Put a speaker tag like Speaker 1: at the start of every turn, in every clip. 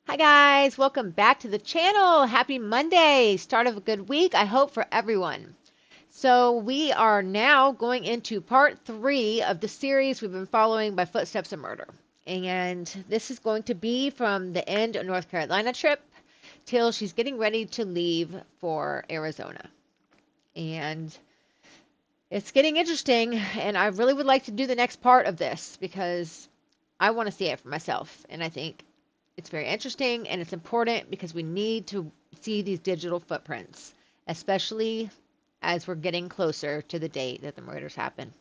Speaker 1: Hi guys, welcome back to the channel. Happy Monday, start of a good week, I hope for everyone. So we are now going into part 3 of the series we've been following by Footsteps of Murder. And this is going to be from the end of North Carolina trip till she's getting ready to leave for Arizona. And it's getting interesting, and I really would like to do the next part of this because I want to see it for myself. And I think it's very interesting and it's important because we need to see these digital footprints, especially as we're getting closer to the date that the murders happen.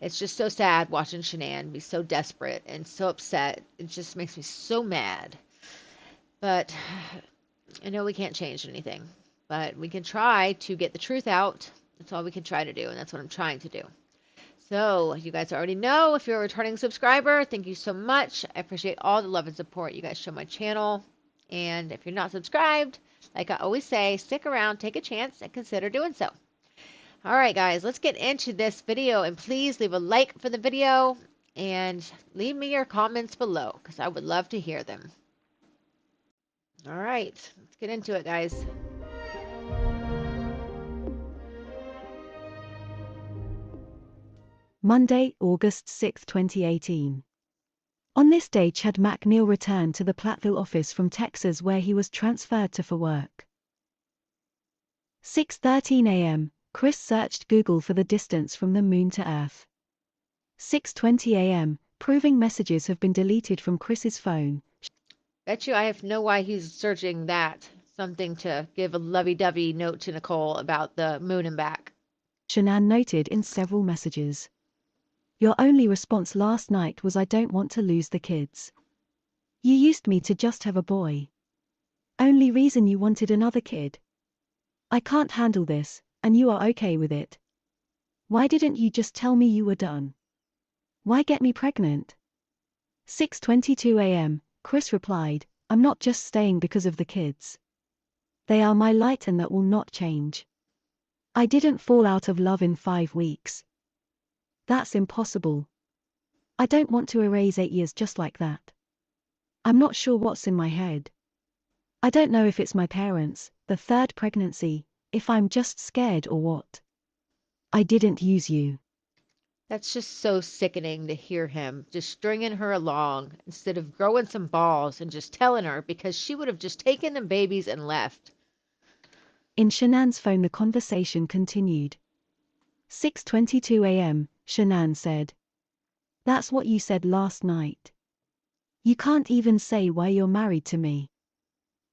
Speaker 1: It's just so sad watching Shanann be so desperate and so upset. It just makes me so mad. But I know we can't change anything, but we can try to get the truth out. That's all we can try to do, and that's what I'm trying to do. So, you guys already know, if you're a returning subscriber, thank you so much. I appreciate all the love and support you guys show my channel. And if you're not subscribed, like I always say, stick around, take a chance, and consider doing so. All right, guys, let's get into this video. And please leave a like for the video and leave me your comments below because I would love to hear them. All right, let's get into it, guys.
Speaker 2: Monday, August 6, 2018. On this day Chad McNeil returned to the Platteville office from Texas where he was transferred to for work. 6:13 a.m., Chris searched Google for the distance from the moon to Earth. 6:20 a.m., proving messages have been deleted from Chris's phone.
Speaker 1: Bet you I know why he's searching that. Something to give a lovey-dovey note to Nichol about the moon and back.
Speaker 2: Shanann noted in several messages. Your only response last night was I don't want to lose the kids. You used me to just have a boy. Only reason you wanted another kid. I can't handle this, and you are okay with it. Why didn't you just tell me you were done? Why get me pregnant? 6:22 a.m., Chris replied, I'm not just staying because of the kids. They are my light and that will not change. I didn't fall out of love in 5 weeks. That's impossible. I don't want to erase 8 years just like that. I'm not sure what's in my head. I don't know if it's my parents, the third pregnancy, if I'm just scared or what. I didn't use you.
Speaker 1: That's just so sickening to hear him just stringing her along instead of growing some balls and just telling her because she would have just taken the babies and left.
Speaker 2: In Shanann's phone the conversation continued. 6:22 a.m., Shanann said. That's what you said last night. You can't even say why you're married to me.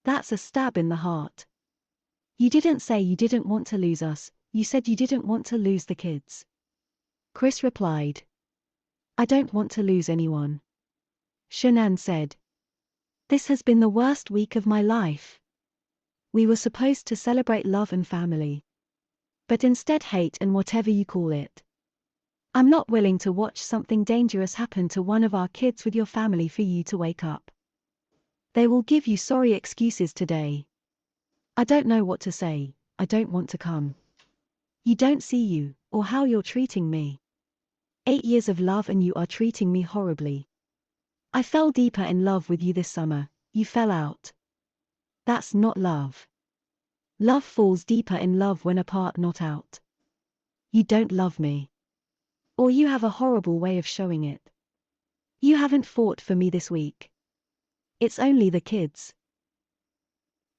Speaker 2: That's a stab in the heart. You didn't say you didn't want to lose us, you said you didn't want to lose the kids. Chris replied. I don't want to lose anyone. Shanann said. This has been the worst week of my life. We were supposed to celebrate love and family. But instead hate and whatever you call it. I'm not willing to watch something dangerous happen to one of our kids with your family for you to wake up. They will give you sorry excuses today. I don't know what to say, I don't want to come. You don't see you, or how you're treating me. 8 years of love and you are treating me horribly. I fell deeper in love with you this summer, you fell out. That's not love. Love falls deeper in love when apart not out. You don't love me. Or you have a horrible way of showing it. You haven't fought for me this week. It's only the kids.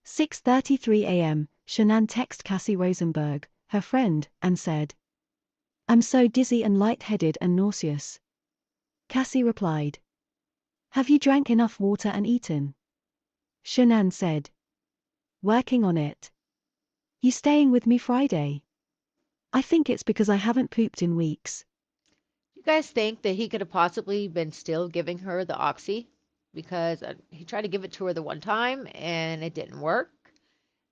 Speaker 2: 6:33 a.m., Shanann texted Cassie Rosenberg, her friend, and said, I'm so dizzy and lightheaded and nauseous. Cassie replied, have you drank enough water and eaten? Shanann said, working on it. You staying with me Friday? I think it's because I haven't pooped in weeks.
Speaker 1: You guys think that he could have possibly been still giving her the oxy? Because he tried to give it to her the one time and it didn't work.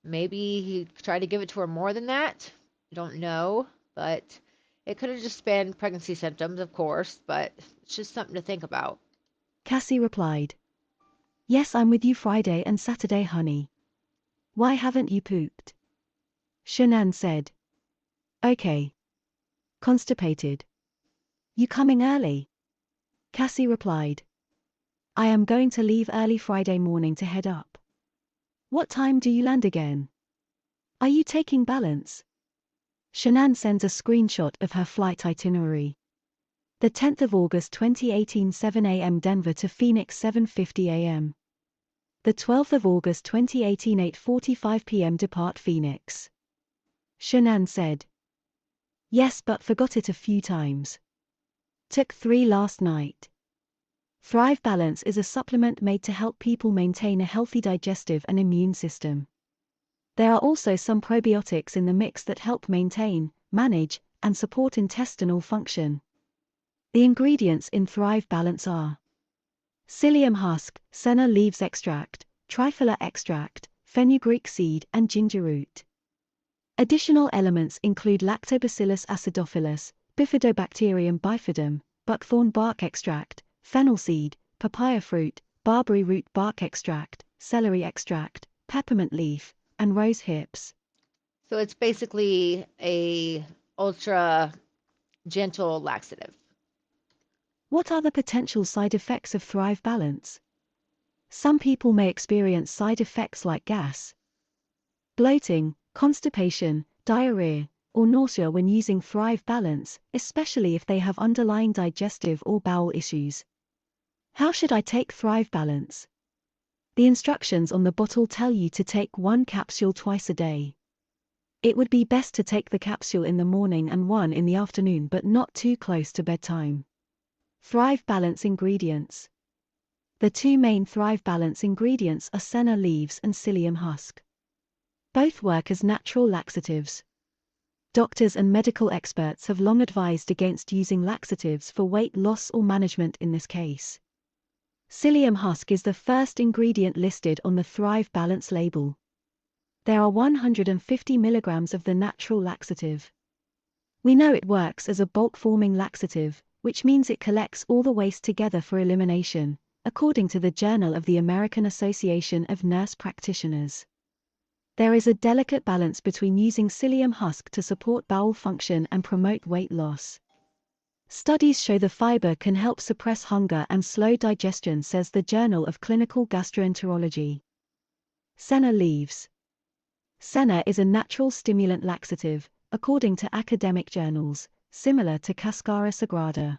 Speaker 1: Maybe he tried to give it to her more than that. I don't know, but it could have just been pregnancy symptoms, of course, but it's just something to think about.
Speaker 2: Cassie replied, yes, I'm with you Friday and Saturday, honey. Why haven't you pooped? Shanann said, okay. Constipated. You coming early? Cassie replied, I am going to leave early Friday morning to head up. What time do you land again? Are you taking balance? Shanann sends a screenshot of her flight itinerary. The 10th of August 2018 7 a.m. Denver to Phoenix 7:50 a.m. The 12th of August 2018 8:45 p.m. Depart Phoenix. Shanann said. Yes, but forgot it a few times. Took 3 last night. Thrive Balance is a supplement made to help people maintain a healthy digestive and immune system. There are also some probiotics in the mix that help maintain, manage, and support intestinal function. The ingredients in Thrive Balance are psyllium husk, senna leaves extract, triphylla extract, fenugreek seed, and ginger root. Additional elements include Lactobacillus acidophilus, Bifidobacterium bifidum, buckthorn bark extract, fennel seed, papaya fruit, barberry root bark extract, celery extract, peppermint leaf, and rose hips.
Speaker 1: So it's basically a ultra gentle laxative.
Speaker 2: What are the potential side effects of Thrive Balance? Some people may experience side effects like gas, bloating, constipation, diarrhea, or nausea when using Thrive Balance, especially if they have underlying digestive or bowel issues. How should I take Thrive Balance? The instructions on the bottle tell you to take 1 capsule twice a day. It would be best to take the capsule in the morning and 1 in the afternoon, but not too close to bedtime. Thrive Balance ingredients. The 2 main Thrive Balance ingredients are senna leaves and psyllium husk. Both work as natural laxatives. Doctors and medical experts have long advised against using laxatives for weight loss or management in this case. Psyllium husk is the first ingredient listed on the Thrive Balance label. There are 150 milligrams of the natural laxative. We know it works as a bulk-forming laxative, which means it collects all the waste together for elimination, according to the Journal of the American Association of Nurse Practitioners. There is a delicate balance between using psyllium husk to support bowel function and promote weight loss. Studies show the fiber can help suppress hunger and slow digestion, says the Journal of Clinical Gastroenterology. Senna leaves. Senna is a natural stimulant laxative, according to academic journals, similar to Cascara sagrada.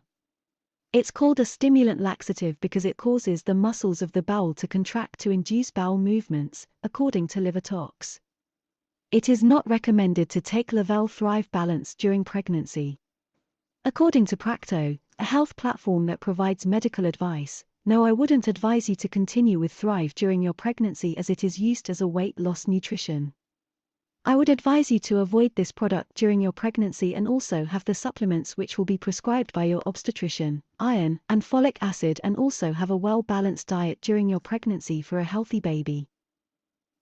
Speaker 2: It's called a stimulant laxative because it causes the muscles of the bowel to contract to induce bowel movements, according to LiverTalks. It is not recommended to take Lavelle Thrive Balance during pregnancy. According to Practo, a health platform that provides medical advice, no, I wouldn't advise you to continue with Thrive during your pregnancy as it is used as a weight loss nutrition. I would advise you to avoid this product during your pregnancy and also have the supplements which will be prescribed by your obstetrician, iron and folic acid, and also have a well-balanced diet during your pregnancy for a healthy baby.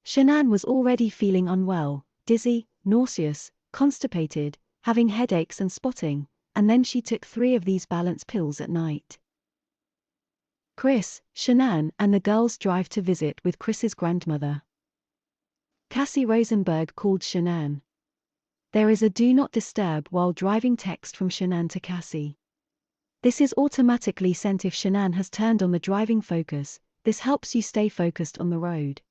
Speaker 2: Shanann was already feeling unwell, dizzy, nauseous, constipated, having headaches and spotting, and then she took 3 of these balance pills at night. Chris, Shanann, and the girls drive to visit with Chris's grandmother. Cassie Rosenberg called Shanann. There is a do not disturb while driving text from Shanann to Cassie. This is automatically sent if Shanann has turned on the driving focus. This helps you stay focused on the road.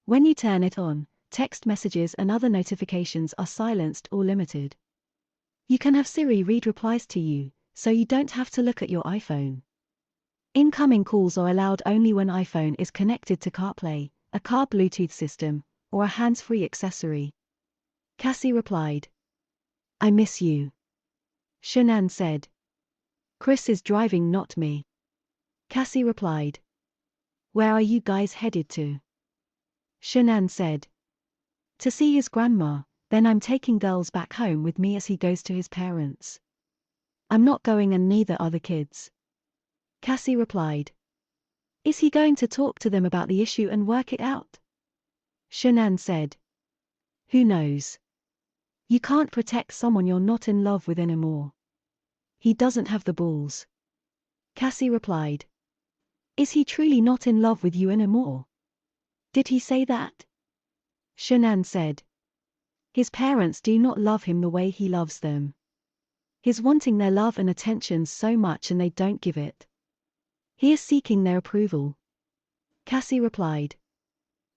Speaker 2: When you turn it on, text messages and other notifications are silenced or limited. You can have Siri read replies to you, so you don't have to look at your iPhone. Incoming calls are allowed only when iPhone is connected to CarPlay, a car Bluetooth system, or a hands-free accessory. Cassie replied. I miss you. Shanann said. Chris is driving, not me. Cassie replied. Where are you guys headed to? Shanann said. To see his grandma, then I'm taking girls back home with me as he goes to his parents. I'm not going and neither are the kids. Cassie replied. Is he going to talk to them about the issue and work it out? Shanann said. Who knows? You can't protect someone you're not in love with anymore. He doesn't have the balls. Cassie replied. Is he truly not in love with you anymore? Did he say that? Shanann said. His parents do not love him the way he loves them. He's wanting their love and attention so much and they don't give it. He is seeking their approval. Cassie replied.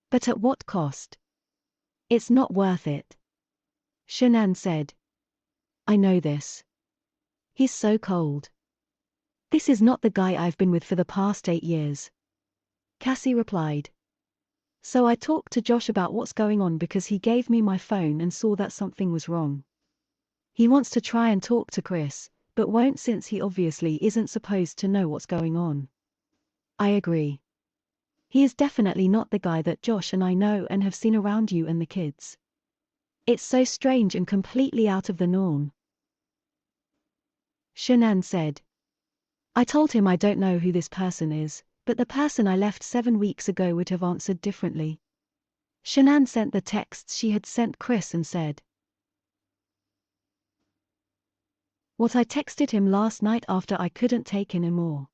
Speaker 2: But at what cost? It's not worth it. Shanann said. I know this. He's so cold. This is not the guy I've been with for the past 8 years. Cassie replied. So I talked to Josh about what's going on because he gave me my phone and saw that something was wrong. He wants to try and talk to Chris, but won't since he obviously isn't supposed to know what's going on. I agree. He is definitely not the guy that Josh and I know and have seen around you and the kids. It's so strange and completely out of the norm. Shanann said. I told him I don't know who this person is, but the person I left 7 weeks ago would have answered differently. Shanann sent the texts she had sent Chris and said. What I texted him last night after I couldn't take anymore.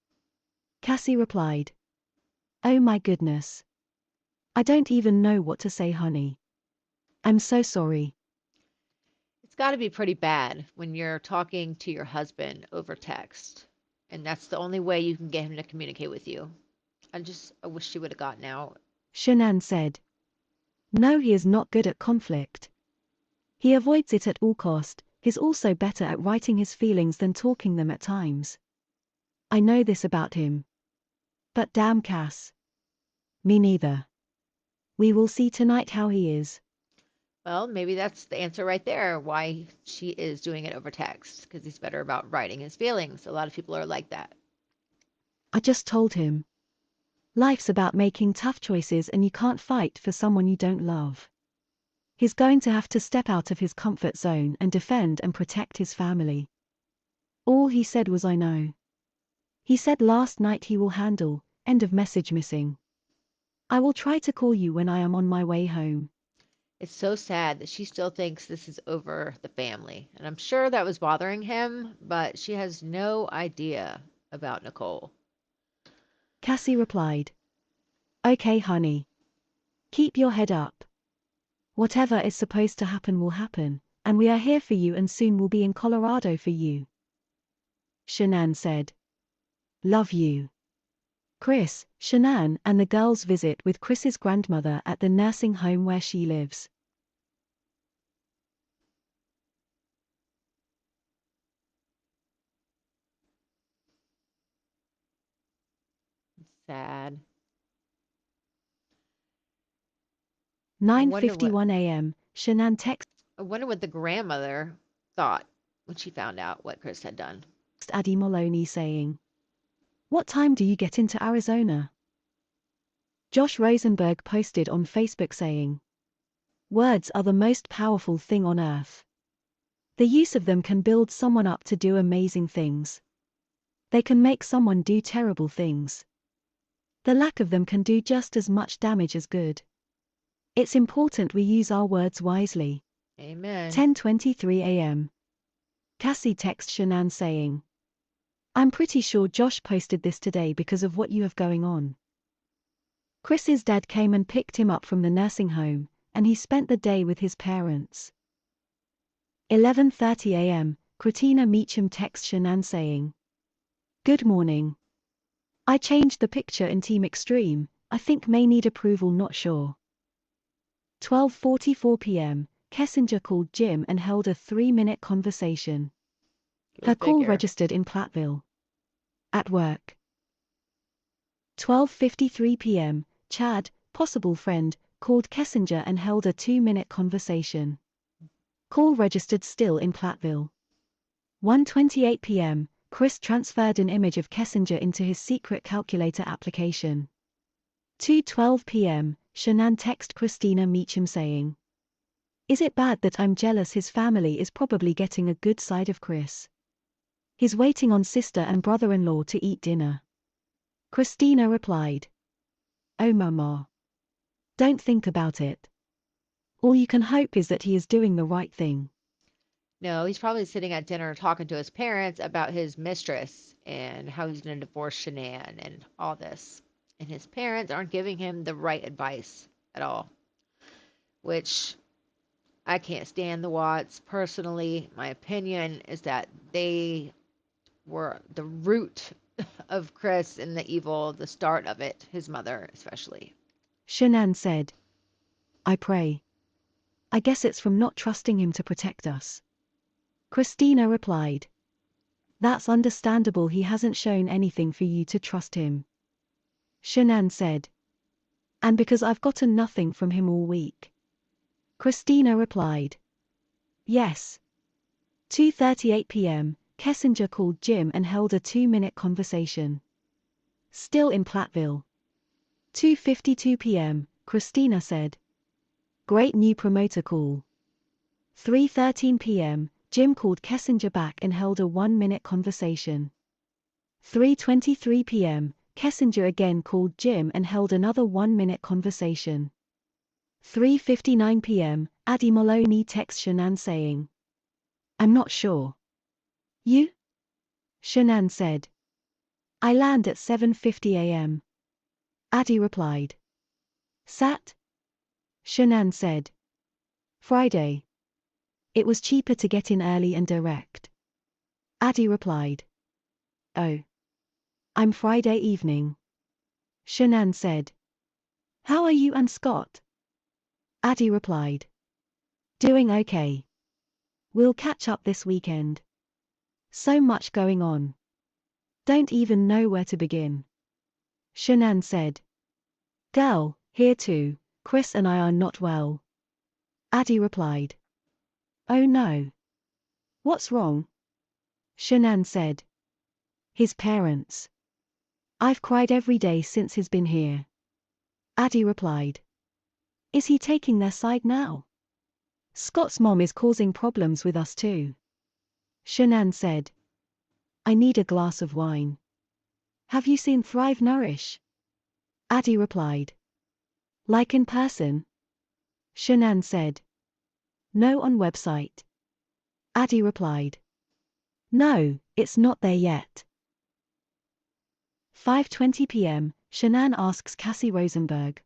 Speaker 2: Cassie replied. Oh my goodness. I don't even know what to say, honey. I'm so sorry.
Speaker 1: It's got to be pretty bad when you're talking to your husband over text, and that's the only way you can get him to communicate with you. I wish she would have gotten out.
Speaker 2: Shanann said. No, he is not good at conflict. He avoids it at all cost. He's also better at writing his feelings than talking them at times. I know this about him. But damn Cass. Me neither. We will see tonight how he is.
Speaker 1: Well, maybe that's the answer right there, why she is doing it over text, because he's better about writing his feelings. A lot of people are like that.
Speaker 2: I just told him. Life's about making tough choices and you can't fight for someone you don't love. He's going to have to step out of his comfort zone and defend and protect his family. All he said was I know. He said last night he will handle, end of message missing. I will try to call you when I am on my way home.
Speaker 1: It's so sad that she still thinks this is over the family. And I'm sure that was bothering him, but she has no idea about Nichol.
Speaker 2: Cassie replied. Okay, honey. Keep your head up. Whatever is supposed to happen will happen, and we are here for you and soon we'll be in Colorado for you. Shanann said. Love you. Chris, Shanann, and the girls visit with Chris's grandmother at the nursing home where she lives.
Speaker 1: Sad. I wonder what
Speaker 2: 9:51 a.m. Shanann texts
Speaker 1: I wonder what the grandmother thought when she found out what Chris had done.
Speaker 2: Addie Maloney saying, "What time do you get into Arizona?" Josh Rosenberg posted on Facebook saying, "Words are the most powerful thing on earth. The use of them can build someone up to do amazing things. They can make someone do terrible things. The lack of them can do just as much damage as good. It's important we use our words wisely."
Speaker 1: Amen.
Speaker 2: 10:23 a.m. Cassie texts Shanann saying, "I'm pretty sure Josh posted this today because of what you have going on." Chris's dad came and picked him up from the nursing home, and he spent the day with his parents. 11:30 a.m. Christina Meacham texts Shanann saying, "Good morning. I changed the picture in Team Extreme, I think may need approval, not sure." 12:44 p.m. Kessinger called Jim and held a 3-minute conversation.
Speaker 1: Go
Speaker 2: Her call
Speaker 1: figure.
Speaker 2: registered in Platteville. At work. 12:53 p.m. Chad, possible friend, called Kessinger and held a 2-minute conversation. Call registered still in Platteville. 1:28 p.m. Chris transferred an image of Kessinger into his secret calculator application. 2:12 p.m. Shanann texted Christina Meacham saying, "Is it bad that I'm jealous? His family is probably getting a good side of Chris. He's waiting on sister and brother-in-law to eat dinner." Christina replied, "Oh mama. Don't think about it. All you can hope is that he is doing the right thing."
Speaker 1: No, he's probably sitting at dinner talking to his parents about his mistress and how he's going to divorce Shanann and all this. And his parents aren't giving him the right advice at all, which I can't stand the Watts. Personally, my opinion is that they were the root of Chris and the evil, the start of it, his mother especially.
Speaker 2: Shanann said. I pray. I guess it's from not trusting him to protect us. Christina replied. That's understandable, he hasn't shown anything for you to trust him. Shanann said. And because I've gotten nothing from him all week. Christina replied. Yes. 2:38 p.m., Kessinger called Jim and held a 2-minute conversation. Still in Platteville. 2:52 p.m., Christina said. Great new promoter call. 3:13 p.m., Jim called Kessinger back and held a 1-minute conversation. 3:23 p.m., Kessinger again called Jim and held another 1-minute conversation. 3:59 p.m., Addie Maloney texts Shanann saying, I'm not sure. You? Shanann said. I land at 7:50 a.m. Addie replied. Sat? Shanann said. Friday. It was cheaper to get in early and direct. Addie replied. Oh. I'm Friday evening. Shanann said. How are you and Scott? Addie replied. Doing okay. We'll catch up this weekend. So much going on. Don't even know where to begin. Shanann said. Girl, here too, Chris and I are not well. Addie replied. Oh no. What's wrong? Shanann said. His parents. I've cried every day since he's been here. Addie replied. Is he taking their side now? Scott's mom is causing problems with us too. Shanann said. I need a glass of wine. Have you seen Thrive Nourish? Addie replied. Like in person? Shanann said. No, on website. Addie replied. No, it's not there yet. 5:20 p.m., Shanann asks Cassie Rosenberg.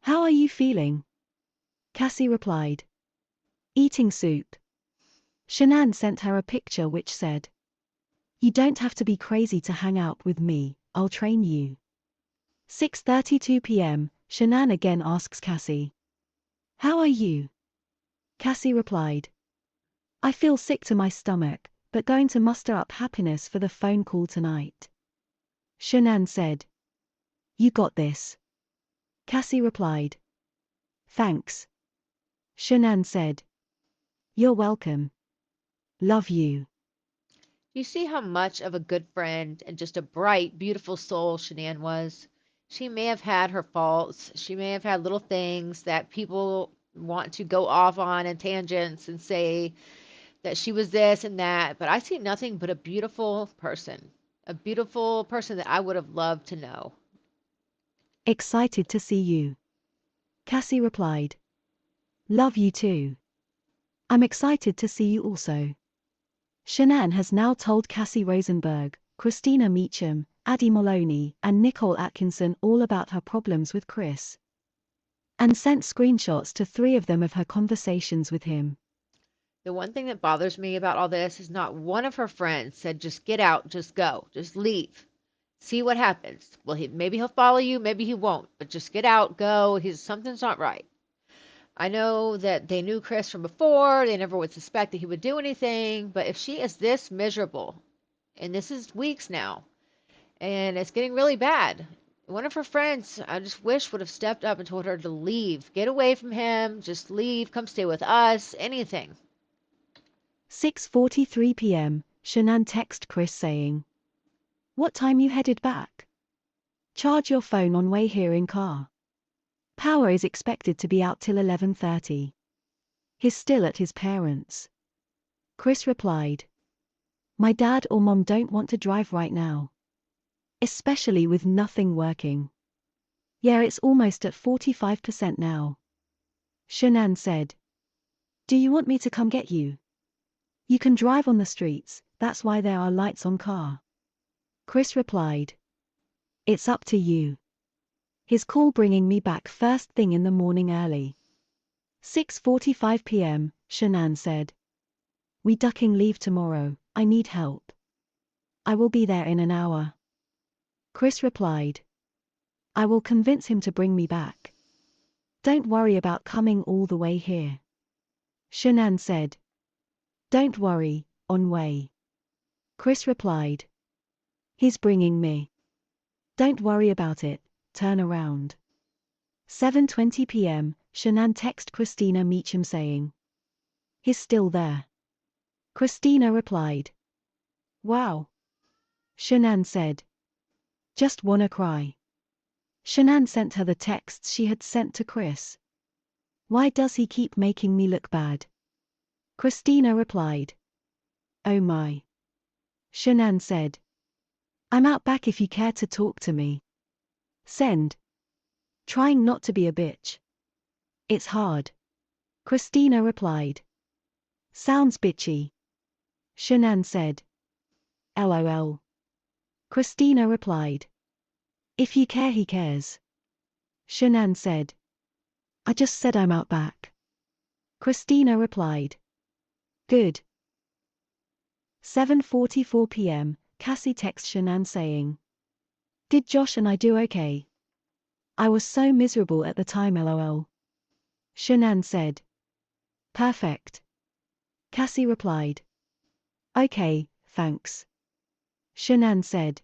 Speaker 2: How are you feeling? Cassie replied. Eating soup. Shanann sent her a picture which said. You don't have to be crazy to hang out with me, I'll train you. 6:32 p.m., Shanann again asks Cassie. How are you? Cassie replied. I feel sick to my stomach, but going to muster up happiness for the phone call tonight. Shanann said. You got this. Cassie replied. Thanks. Shanann said. You're welcome. Love you.
Speaker 1: You see how much of a good friend and just a bright, beautiful soul Shanann was? She may have had her faults. She may have had little things that people want to go off on and tangents and say that she was this and that, but I see nothing but a beautiful person. A beautiful person that I would have loved to know.
Speaker 2: Excited to see you. Cassie replied. Love you too. I'm excited to see you also. Shanann has now told Cassie Rosenberg, Christina Meacham, Addie Maloney, and Nichol Atkinson all about her problems with Chris. And sent screenshots to 3 of them of her conversations with him.
Speaker 1: The one thing that bothers me about all this is not one of her friends said, just get out, just go, just leave. See what happens. Well, maybe he'll follow you, maybe he won't, but just get out, go. Something's not right. I know that they knew Chris from before. They never would suspect that he would do anything. But if she is this miserable, and this is weeks now, and it's getting really bad, one of her friends, I just wish, would have stepped up and told her to leave. Get away from him. Just leave. Come stay with us. Anything.
Speaker 2: 6:43 p.m., Shanann texted Chris saying. What time you headed back? Charge your phone on way here in car. Power is expected to be out till 11:30. He's still at his parents'. Chris replied. My dad or mom don't want to drive right now. Especially with nothing working. Yeah, it's almost at 45% now. Shanann said. Do you want me to come get you? You can drive on the streets, that's why there are lights on car. Chris replied. It's up to you. His call bringing me back first thing in the morning early. 6:45 p.m., Shanann said. We ducking leave tomorrow, I need help. I will be there in an hour. Chris replied. I will convince him to bring me back. Don't worry about coming all the way here. Shanann said. Don't worry, on way. Chris replied. He's bringing me. Don't worry about it, turn around. 7:20 p.m., Shanann texted Christina Meacham saying. He's still there. Christina replied. Wow. Shanann said. Just wanna cry. Shanann sent her the texts she had sent to Chris. Why does he keep making me look bad? Christina replied. Oh my. Shanann said. I'm out back if you care to talk to me. Send. Trying not to be a bitch. It's hard. Christina replied. Sounds bitchy. Shanann said. LOL. Christina replied. If you care he cares. Shanann said. I just said I'm out back. Christina replied. Good. 7:44 p.m., Cassie texts Shanann saying. Did Josh and I do okay? I was so miserable at the time lol. Shanann said. Perfect. Cassie replied. Okay, thanks. Shanann said.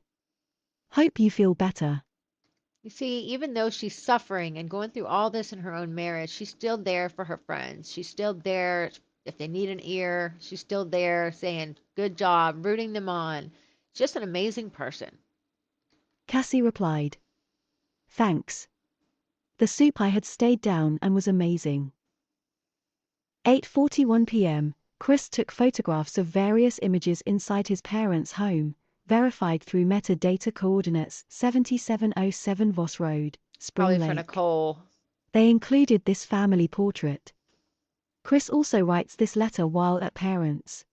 Speaker 2: Hope you feel better.
Speaker 1: You see, even though she's suffering and going through all this in her own marriage, she's still there for her friends. She's still there if they need an ear. She's still there saying, good job, rooting them on. Just an amazing person.
Speaker 2: Cassie replied. Thanks. The soup I had stayed down and was amazing. 8:41 p.m., Chris took photographs of various images inside his parents' home, verified through metadata coordinates 7707 Voss Road,
Speaker 1: Probably
Speaker 2: Spring
Speaker 1: for
Speaker 2: Lake.
Speaker 1: Nichol.
Speaker 2: They included this family portrait. Chris also writes this letter while at parents.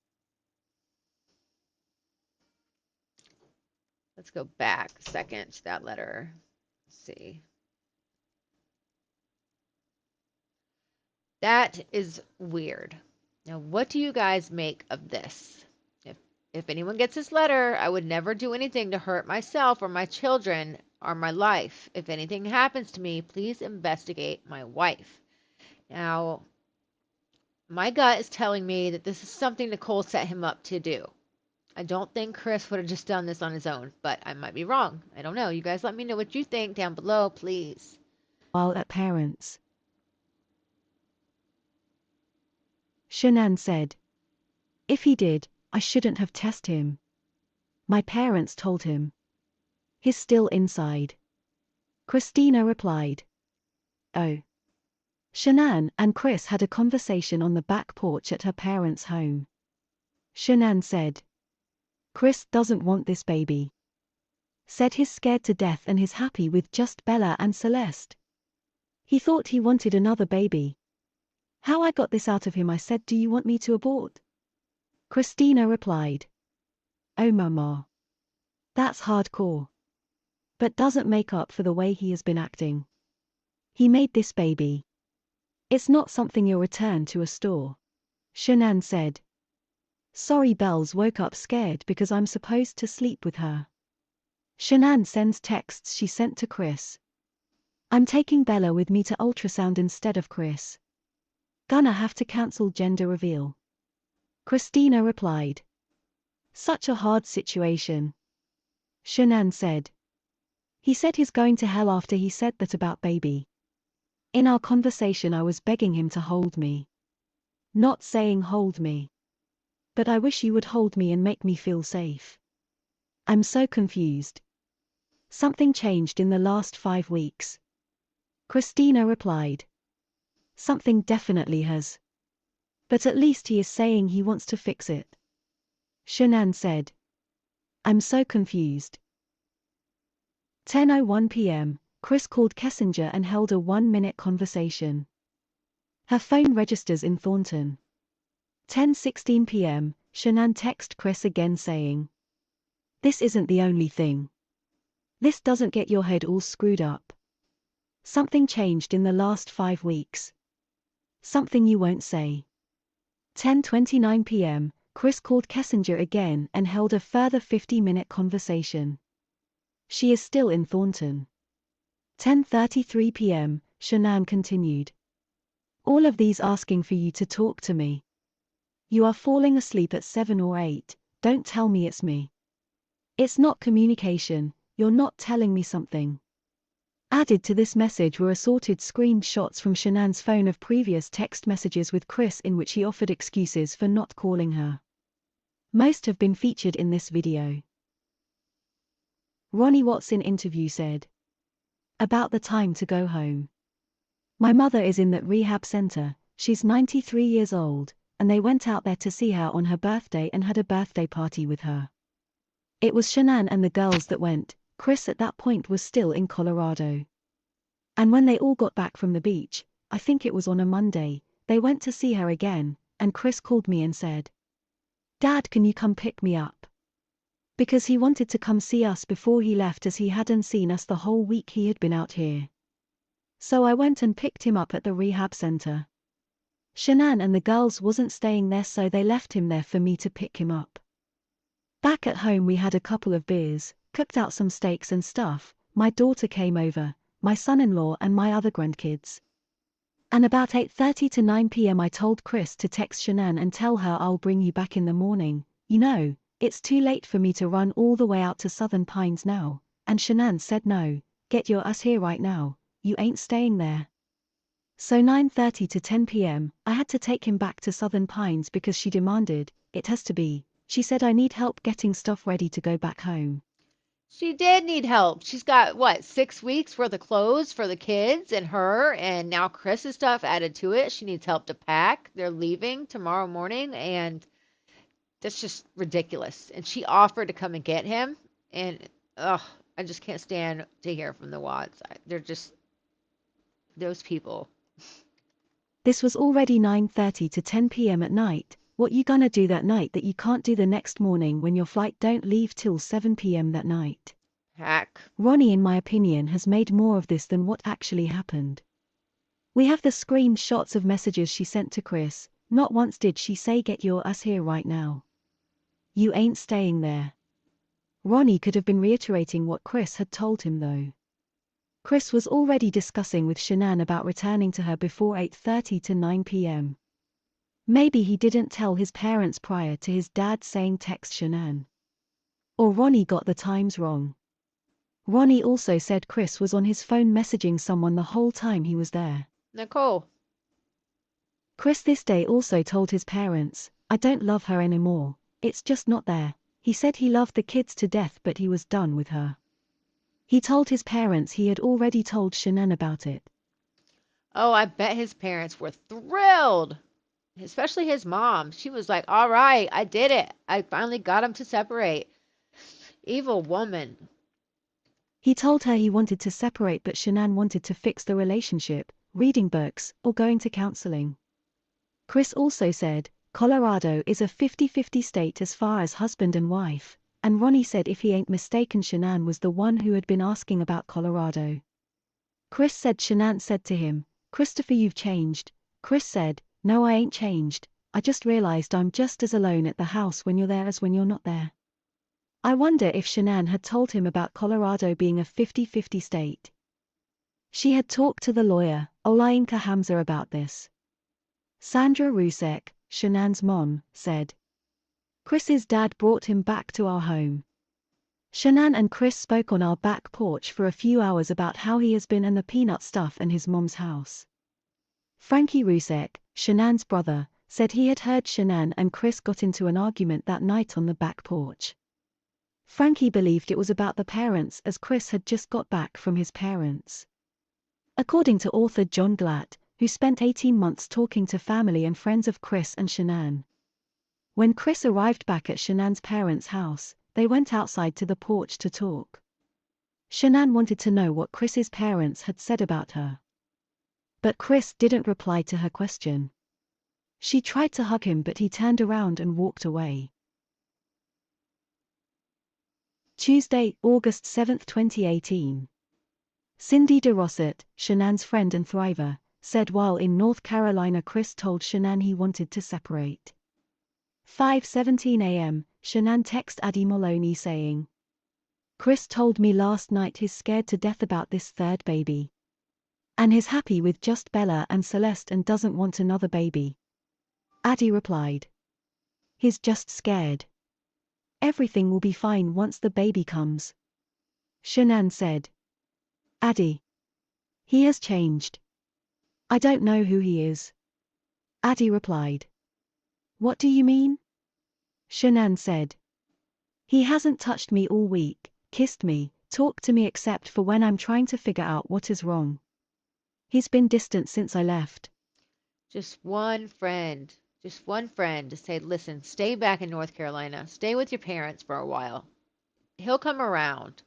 Speaker 1: Let's go back a second to that letter. Let's see. That is weird. Now, what do you guys make of this? If anyone gets this letter, I would never do anything to hurt myself or my children or my life. If anything happens to me, please investigate my wife. Now, my gut is telling me that this is something Nichol set him up to do. I don't think Chris would have just done this on his own, but I might be wrong. I don't know. You guys let me know what you think down below, please.
Speaker 2: While at parents. Shanann said. If he did, I shouldn't have tested him. My parents told him. He's still inside. Christina replied. Oh. Shanann and Chris had a conversation on the back porch at her parents' home. Shanann said. Chris doesn't want this baby. Said he's scared to death and he's happy with just Bella and Celeste. He thought he wanted another baby. How I got this out of him, I said, do you want me to abort? Christina replied. Oh mama. That's hardcore. But doesn't make up for the way he has been acting. He made this baby. It's not something you'll return to a store. Shanann said. Sorry, Bells woke up scared because I'm supposed to sleep with her. Shanann sends texts she sent to Chris. I'm taking Bella with me to ultrasound instead of Chris. Gonna have to cancel gender reveal. Christina replied. Such a hard situation. Shanann said. He said he's going to hell after he said that about baby. In our conversation I was begging him to hold me. Not saying hold me. But I wish you would hold me and make me feel safe. I'm so confused. Something changed in the last 5 weeks. Christina replied. Something definitely has. But at least he is saying he wants to fix it. Shanann said. I'm so confused. 10:01 p.m., Chris called Kessinger and held a 1-minute conversation. Her phone registers in Thornton. 10:16 p.m., Shanann texted Chris again saying. This isn't the only thing. This doesn't get your head all screwed up. Something changed in the last 5 weeks. Something you won't say. 10:29 p.m., Chris called Kessinger again and held a further 50-minute conversation. She is still in Thornton. 10:33 p.m., Shanann continued. All of these asking for you to talk to me. You are falling asleep at 7 or 8, don't tell me it's me. It's not communication, you're not telling me something. Added to this message were assorted screenshots from Shanann's phone of previous text messages with Chris in which he offered excuses for not calling her. Most have been featured in this video. Ronnie Watts in interview said, about the time to go home. My mother is in that rehab center, she's 93 years old, and they went out there to see her on her birthday and had a birthday party with her. It was Shanann and the girls that went. Chris at that point was still in Colorado. And when they all got back from the beach, I think it was on a Monday, they went to see her again, and Chris called me and said, Dad, can you come pick me up? Because he wanted to come see us before he left as he hadn't seen us the whole week he had been out here. So I went and picked him up at the rehab center. Shanann and the girls wasn't staying there so they left him there for me to pick him up. Back at home we had a couple of beers, cooked out some steaks and stuff, my daughter came over, my son-in-law and my other grandkids. And about 8:30 to 9 p.m. I told Chris to text Shanann and tell her I'll bring you back in the morning, you know, it's too late for me to run all the way out to Southern Pines now, and Shanann said no, get your ass here right now, you ain't staying there. So 9:30 to 10 p.m., I had to take him back to Southern Pines because she demanded, it has to be. She said I need help getting stuff ready to go back home.
Speaker 1: She did need help. She's got, what, 6 weeks worth of clothes for the kids and her, and now Chris's stuff added to it. She needs help to pack. They're leaving tomorrow morning, and that's just ridiculous. And she offered to come and get him, and, ugh, I just can't stand to hear from the Watts. They're just, those people.
Speaker 2: This was already 9:30 to 10 p.m. at night. What you gonna do that night that you can't do the next morning when your flight don't leave till 7 p.m. that night?
Speaker 1: Heck.
Speaker 2: Ronnie, in my opinion, has made more of this than what actually happened. We have the screenshots of messages she sent to Chris. Not once did she say get your ass here right now. You ain't staying there. Ronnie could have been reiterating what Chris had told him though. Chris was already discussing with Shanann about returning to her before 8:30 to 9 p.m. Maybe he didn't tell his parents prior to his dad saying text Shanann. Or Ronnie got the times wrong. Ronnie also said Chris was on his phone messaging someone the whole time he was there.
Speaker 1: Nichol.
Speaker 2: Chris this day also told his parents, I don't love her anymore, it's just not there. He said he loved the kids to death but he was done with her. He told his parents he had already told Shanann about it.
Speaker 1: Oh, I bet his parents were thrilled. Especially his mom. She was like, all right, I did it. I finally got him to separate. Evil woman.
Speaker 2: He told her he wanted to separate but Shanann wanted to fix the relationship, reading books, or going to counseling. Chris also said, Colorado is a 50-50 state as far as husband and wife, and Ronnie said if he ain't mistaken Shanann was the one who had been asking about Colorado. Chris said Shanann said to him, Christopher, you've changed. Chris said, no, I ain't changed, I just realized I'm just as alone at the house when you're there as when you're not there. I wonder if Shanann had told him about Colorado being a 50-50 state. She had talked to the lawyer, Olayinka Hamza, about this. Sandra Rusek, Shanann's mom, said, Chris's dad brought him back to our home. Shanann and Chris spoke on our back porch for a few hours about how he has been and the peanut stuff and his mom's house. Frankie Rusek, Shanann's brother, said he had heard Shanann and Chris got into an argument that night on the back porch. Frankie believed it was about the parents as Chris had just got back from his parents. According to author John Glatt, who spent 18 months talking to family and friends of Chris and Shanann. When Chris arrived back at Shanann's parents' house, they went outside to the porch to talk. Shanann wanted to know what Chris's parents had said about her. But Chris didn't reply to her question. She tried to hug him but he turned around and walked away. Tuesday, August 7, 2018. Cindy DeRossett, Shanann's friend and thriver, said while in North Carolina Chris told Shanann he wanted to separate. 5:17 a.m., Shanann texted Addie Maloney saying, Chris told me last night he's scared to death about this third baby. And he's happy with just Bella and Celeste and doesn't want another baby. Addie replied. He's just scared. Everything will be fine once the baby comes. Shanann said. Addie. He has changed. I don't know who he is. Addie replied. What do you mean? Shanann said. He hasn't touched me all week, kissed me, talked to me except for when I'm trying to figure out what is wrong. He's been distant since I left.
Speaker 1: Just one friend. Just one friend to say, listen, stay back in North Carolina. Stay with your parents for a while. He'll come around.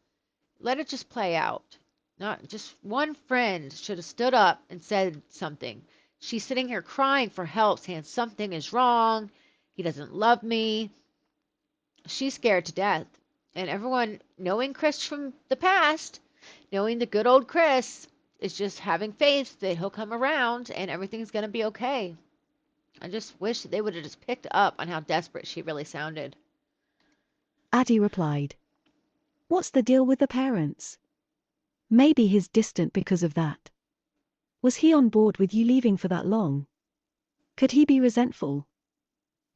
Speaker 1: Let it just play out. Not just one friend should have stood up and said something. She's sitting here crying for help, saying something is wrong. He doesn't love me. She's scared to death. And everyone, knowing Chris from the past, knowing the good old Chris, is just having faith that he'll come around and everything's going to be okay. I just wish they would have just picked up on how desperate she really sounded.
Speaker 2: Addie replied. What's the deal with the parents? Maybe he's distant because of that. Was he on board with you leaving for that long? Could he be resentful?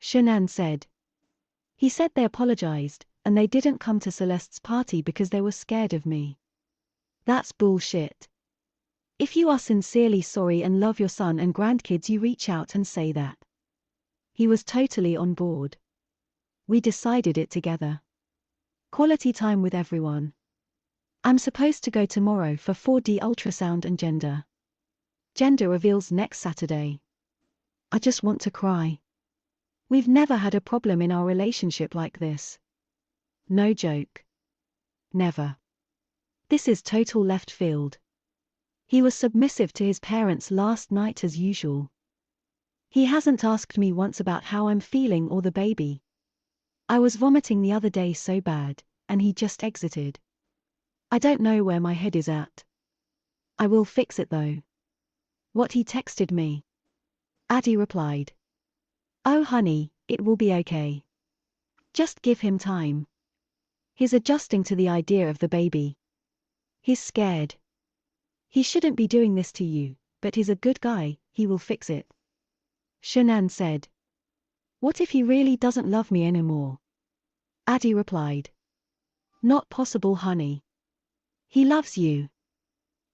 Speaker 2: Shanann said. He said they apologized, and they didn't come to Celeste's party because they were scared of me. That's bullshit. If you are sincerely sorry and love your son and grandkids, you reach out and say that. He was totally on board. We decided it together. Quality time with everyone. I'm supposed to go tomorrow for 4D ultrasound and gender. Gender reveals next Saturday. I just want to cry. We've never had a problem in our relationship like this. No joke. Never. This is total left field. He was submissive to his parents last night as usual. He hasn't asked me once about how I'm feeling or the baby. I was vomiting the other day so bad, and he just exited. I don't know where my head is at. I will fix it though. What he texted me. Addie replied. Oh honey, it will be okay. Just give him time. He's adjusting to the idea of the baby. He's scared. He shouldn't be doing this to you, but he's a good guy, he will fix it. Shanann said. What if he really doesn't love me anymore? Addie replied. Not possible, honey. He loves you.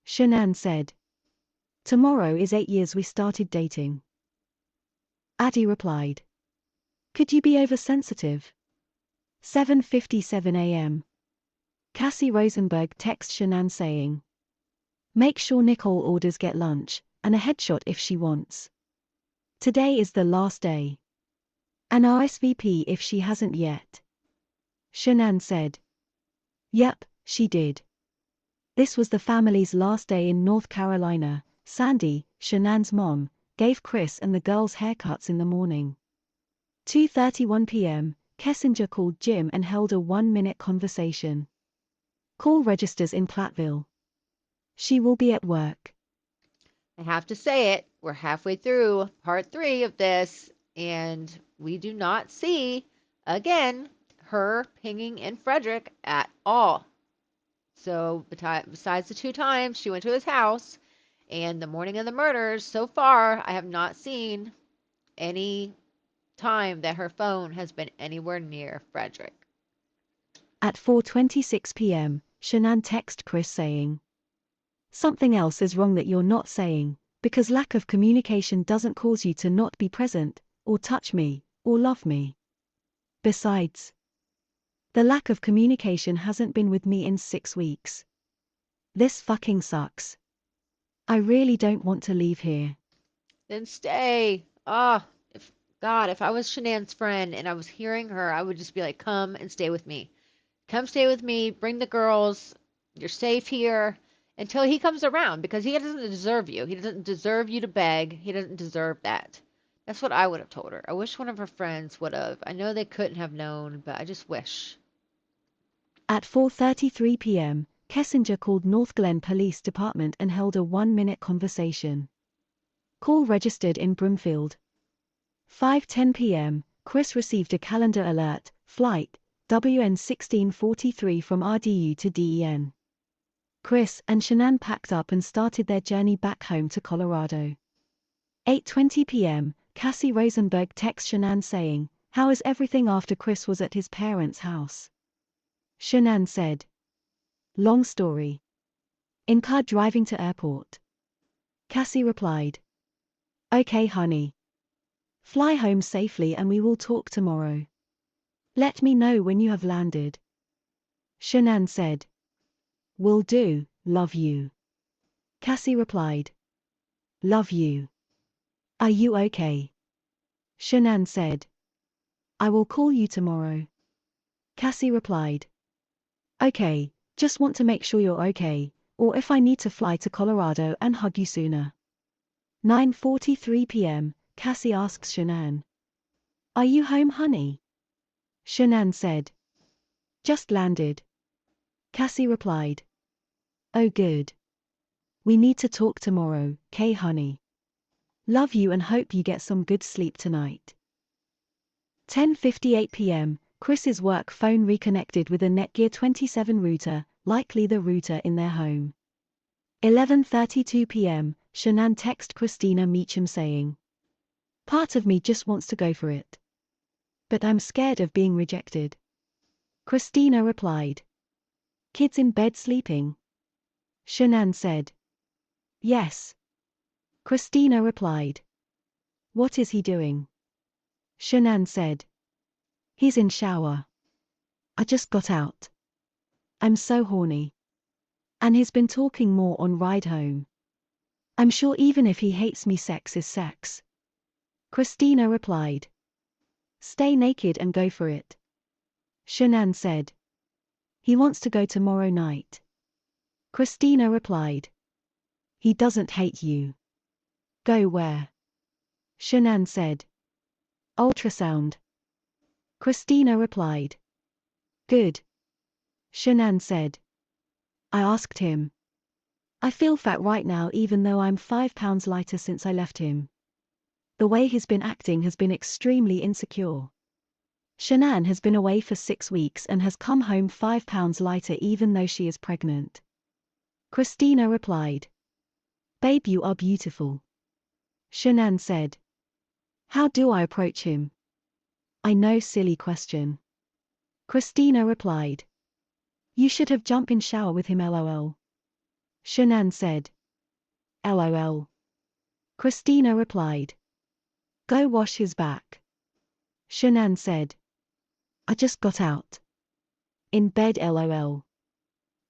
Speaker 2: Shanann said. Tomorrow is 8 years we started dating. Addie replied. Could you be oversensitive? 7:57 a.m. Cassie Rosenberg texts Shanann saying. Make sure Nichol orders get lunch, and a headshot if she wants. Today is the last day. An RSVP if she hasn't yet. Shanann said. Yep, she did. This was the family's last day in North Carolina. Sandy, Shanann's mom, gave Chris and the girls haircuts in the morning. 2:31 p.m., Kessinger called Jim and held a 1-minute conversation. Call registers in Platteville. She will be at work.
Speaker 1: I have to say it, we're halfway through part 3 of this, and we do not see, again, her pinging in Frederick at all. So besides the 2 times she went to his house and the morning of the murders, so far I have not seen any time that her phone has been anywhere near Frederick.
Speaker 2: At 4:26 p.m., Shanann texted Chris saying, something else is wrong that you're not saying, because lack of communication doesn't cause you to not be present, or touch me, or love me. Besides, the lack of communication hasn't been with me in 6 weeks. This fucking sucks. I really don't want to leave here.
Speaker 1: Then stay. If I was Shanann's friend and I was hearing her, I would just be like, come and stay with me. Come stay with me, bring the girls, you're safe here, until he comes around, because he doesn't deserve you. He doesn't deserve you to beg. He doesn't deserve that. That's what I would have told her. I wish one of her friends would have. I know they couldn't have known, but I just wish.
Speaker 2: At 4:33 p.m., Kessinger called North Glen Police Department and held a 1-minute conversation. Call registered in Broomfield. 5:10 p.m., Chris received a calendar alert, flight, WN 1643 from RDU to DEN. Chris and Shanann packed up and started their journey back home to Colorado. 8:20 p.m., Cassie Rosenberg texts Shanann saying, "How is everything after Chris was at his parents' house?" Shanann said, "Long story. In car driving to airport." Cassie replied, "Okay honey. Fly home safely and we will talk tomorrow. Let me know when you have landed." Shanann said, "Will do, love you." Cassie replied, "Love you. Are you okay?" Shanann said, "I will call you tomorrow." Cassie replied, "Okay, just want to make sure you're okay, or if I need to fly to Colorado and hug you sooner." 9:43 p.m., Cassie asks Shanann, "Are you home honey?" Shanann said, "Just landed." Cassie replied, "Oh good. We need to talk tomorrow, K honey. Love you and hope you get some good sleep tonight." 10:58 p.m., Chris's work phone reconnected with a Netgear 27 router, likely the router in their home. 11:32 p.m., Shanann texted Christina Meacham saying, "Part of me just wants to go for it. But I'm scared of being rejected." Christina replied, "Kids in bed sleeping?" Shanann said, "Yes." Christina replied, "What is he doing?" Shanann said, "He's in shower. I just got out. I'm so horny. And he's been talking more on ride home. I'm sure even if he hates me, sex is sex." Christina replied, "Stay naked and go for it." Shanann said, "He wants to go tomorrow night." Christina replied, "He doesn't hate you. Go where?" Shanann said, "Ultrasound." Christina replied, "Good." Shanann said, "I asked him. I feel fat right now even though I'm 5 pounds lighter since I left him. The way he's been acting has been extremely insecure. Shanann has been away for 6 weeks and has come home 5 pounds lighter even though she is pregnant." Christina replied, "Babe, you are beautiful." Shanann said, "How do I approach him?" "I know, silly question." Christina replied, "You should have jumped in shower with him lol." Shanann said, "LOL." Christina replied, "Go wash his back." Shanann said, "I just got out. In bed lol."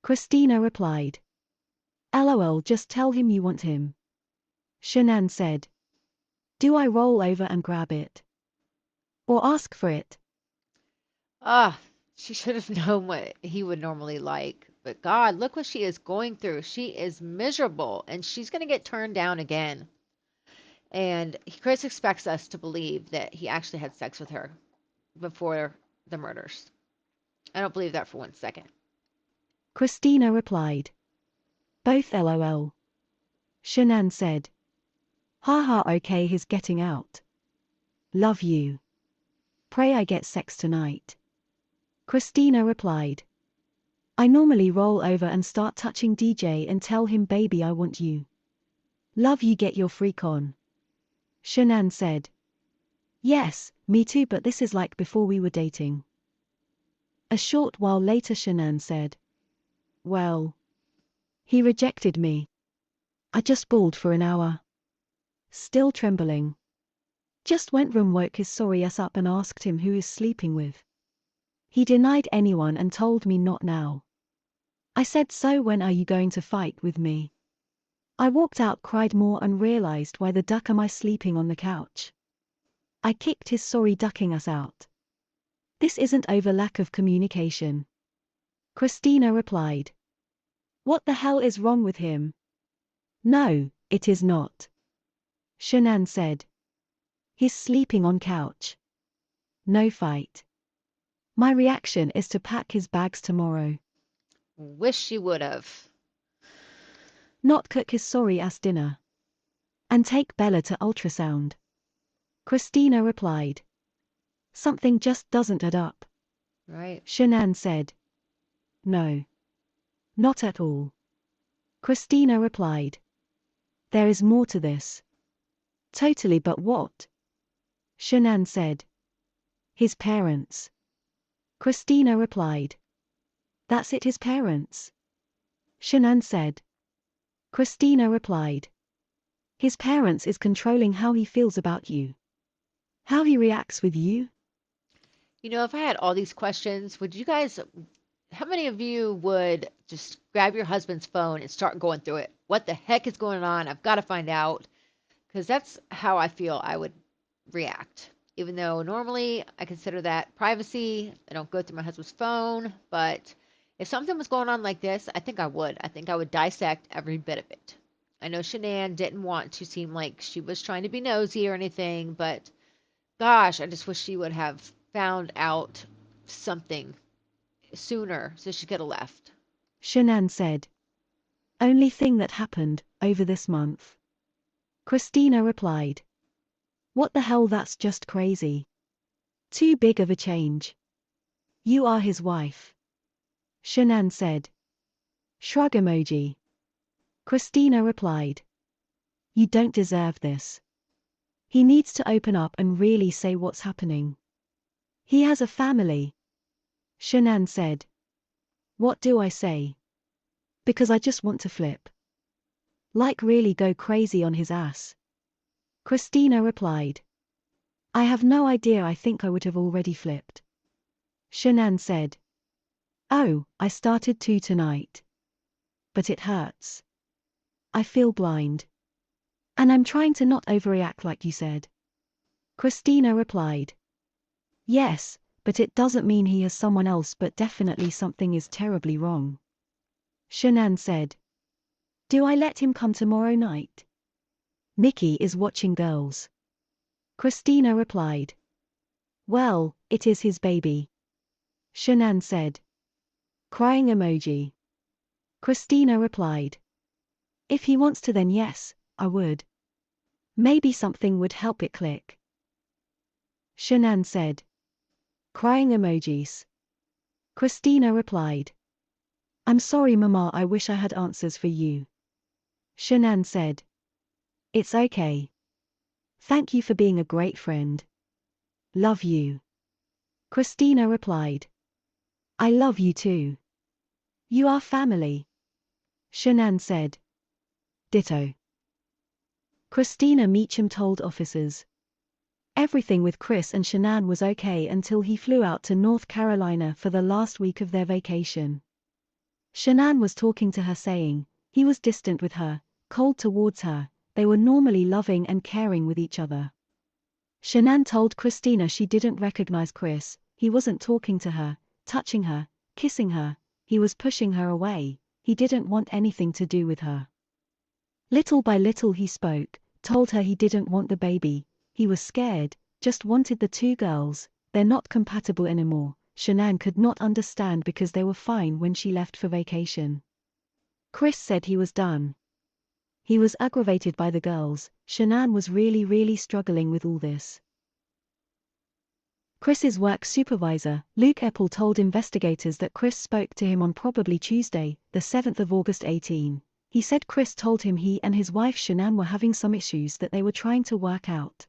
Speaker 2: Christina replied, "LOL, just tell him you want him." Shanann said, "Do I roll over and grab it? Or ask for it?"
Speaker 1: Ah, she should have known what he would normally like. But God, look what she is going through. She is miserable and she's going to get turned down again. And Chris expects us to believe that he actually had sex with her before the murders. I don't believe that for 1 second.
Speaker 2: Christina replied, "Both lol." Shanann said, "Haha, okay, he's getting out. Love you. Pray I get sex tonight." Christina replied, "I normally roll over and start touching DJ and tell him, baby, I want you. Love you, get your freak on." Shanann said, "Yes, me too, but this is like before we were dating." A short while later Shanann said, "Well, he rejected me. I just bawled for an hour. Still trembling. Just went room, woke his sorry ass up and asked him who he's sleeping with. He denied anyone and told me not now. I said, so when are you going to fight with me? I walked out, cried more and realized why the duck am I sleeping on the couch. I kicked his sorry ducking us out. This isn't over lack of communication." Christina replied, "What the hell is wrong with him?" "No, it is not." Shanann said, "He's sleeping on couch. No fight. My reaction is to pack his bags tomorrow.
Speaker 1: Wish she would have.
Speaker 2: Not cook his sorry ass dinner. And take Bella to ultrasound." Christina replied, "Something just doesn't add up."
Speaker 1: Right.
Speaker 2: Shanann said. No. Not at all. Christina replied. There is more to this. Totally, but what? Shanann said. His parents. Christina replied. That's it, his parents. Shanann said. Christina replied. His parents is controlling how he feels about you. How he reacts with you?
Speaker 1: If I had all these questions, how many of you would just grab your husband's phone and start going through it? What the heck is going on? I've got to find out. Because that's how I feel I would react. Even though normally I consider that privacy, I don't go through my husband's phone. But if something was going on like this, I think I would. I think I would dissect every bit of it. I know Shanann didn't want to seem like she was trying to be nosy or anything, but gosh, I just wish she would have found out something sooner so she could have left.
Speaker 2: Shanann said. Only thing that happened over this month. Christina replied. What the hell, that's just crazy. Too big of a change. You are his wife. Shanann said. Shrug emoji. Christina replied. You don't deserve this. He needs to open up and really say what's happening. He has a family. Shanann said. What do I say? Because I just want to flip. Like really go crazy on his ass. Christina replied. I have no idea, I think I would have already flipped. Shanann said. Oh, I started to tonight. But it hurts. I feel blind. And I'm trying to not overreact like you said. Christina replied. Yes, but it doesn't mean he has someone else, but definitely something is terribly wrong. Shanann said. Do I let him come tomorrow night? Nikki is watching girls. Christina replied. Well, it is his baby. Shanann said. Crying emoji. Christina replied. If he wants to, then yes, I would. Maybe something would help it click. Shanann said. Crying emojis. Christina replied. I'm sorry, Mama, I wish I had answers for you. Shanann said. It's okay. Thank you for being a great friend. Love you. Christina replied. I love you too. You are family. Shanann said. Ditto. Christina Meacham told officers. Everything with Chris and Shanann was okay until he flew out to North Carolina for the last week of their vacation. Shanann was talking to her, saying, he was distant with her, cold towards her, they were normally loving and caring with each other. Shanann told Christina she didn't recognize Chris, he wasn't talking to her, touching her, kissing her, he was pushing her away, he didn't want anything to do with her. Little by little he spoke, told her he didn't want the baby, he was scared, just wanted the two girls, they're not compatible anymore. Shanann could not understand because they were fine when she left for vacation. Chris said he was done. He was aggravated by the girls. Shanann was really struggling with all this. Chris's work supervisor, Luke Epple, told investigators that Chris spoke to him on probably Tuesday, the 7th of August 18. He said Chris told him he and his wife Shanann were having some issues that they were trying to work out.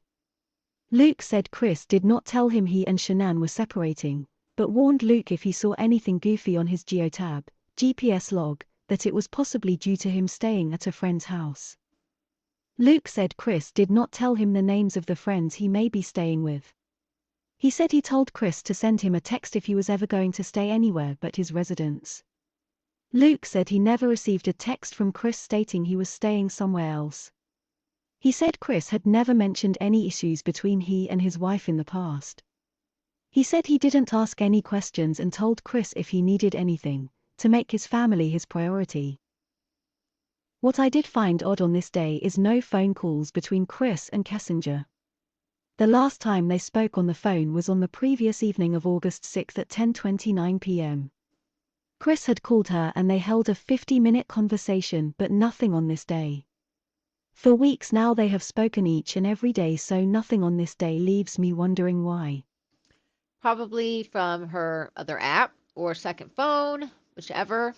Speaker 2: Luke said Chris did not tell him he and Shanann were separating, but warned Luke if he saw anything goofy on his geotab, GPS log, that it was possibly due to him staying at a friend's house. Luke said Chris did not tell him the names of the friends he may be staying with. He said he told Chris to send him a text if he was ever going to stay anywhere but his residence. Luke said he never received a text from Chris stating he was staying somewhere else. He said Chris had never mentioned any issues between he and his wife in the past. He said he didn't ask any questions and told Chris if he needed anything, to make his family his priority. What I did find odd on this day is no phone calls between Chris and Kessinger. The last time they spoke on the phone was on the previous evening of August 6 at 10:29 p.m. Chris had called her and they held a 50-minute conversation, but nothing on this day. For weeks now they have spoken each and every day, so nothing on this day leaves me wondering why.
Speaker 1: probably from her other app or second phone, whichever.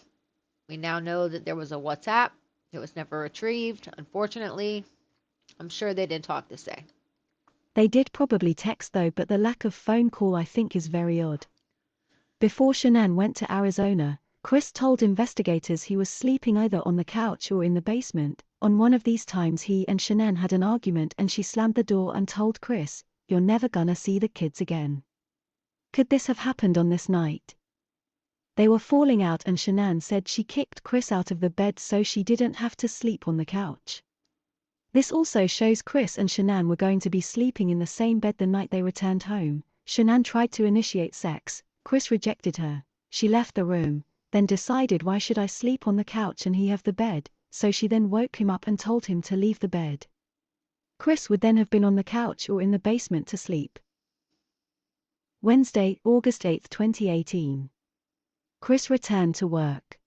Speaker 1: We now know that there was a WhatsApp. It was never retrieved, unfortunately. I'm sure they did talk this day.
Speaker 2: They did probably text though, but the lack of phone call I think is very odd. Before Shanann went to Arizona, Chris told investigators he was sleeping either on the couch or in the basement. On one of these times he and Shanann had an argument and she slammed the door and told Chris, "You're never gonna see the kids again." Could this have happened on this night? They were falling out and Shanann said she kicked Chris out of the bed so she didn't have to sleep on the couch. This also shows Chris and Shanann were going to be sleeping in the same bed the night they returned home. Shanann tried to initiate sex, Chris rejected her, she left the room, then decided why should I sleep on the couch and he have the bed, so she then woke him up and told him to leave the bed. Chris would then have been on the couch or in the basement to sleep. Wednesday, August 8, 2018. Chris returned to work.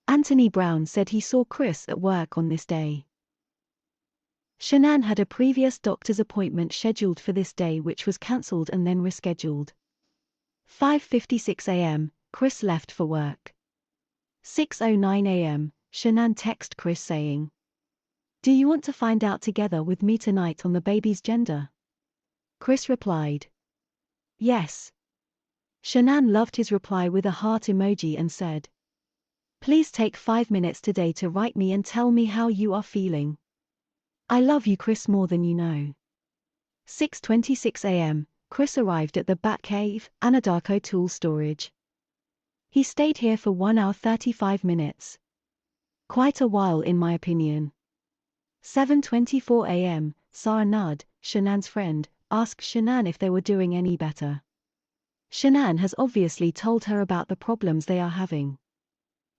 Speaker 2: Anthony Brown said he saw Chris at work on this day. Shanann had a previous doctor's appointment scheduled for this day which was cancelled and then rescheduled. 5:56 a.m., Chris left for work. 6:09 a.m., Shanann texted Chris saying, "Do you want to find out together with me tonight on the baby's gender?" Chris replied, "Yes." Shanann loved his reply with a heart emoji and said, "Please take 5 minutes today to write me and tell me how you are feeling. I love you, Chris, more than you know." 6:26 a.m., Chris arrived at the Batcave, Anadarko tool storage. He stayed here for 1 hour 35 minutes. Quite a while in my opinion. 7:24 a.m., Sarah Nudd, Shanann's friend, asked Shanann if they were doing any better. Shanann has obviously told her about the problems they are having.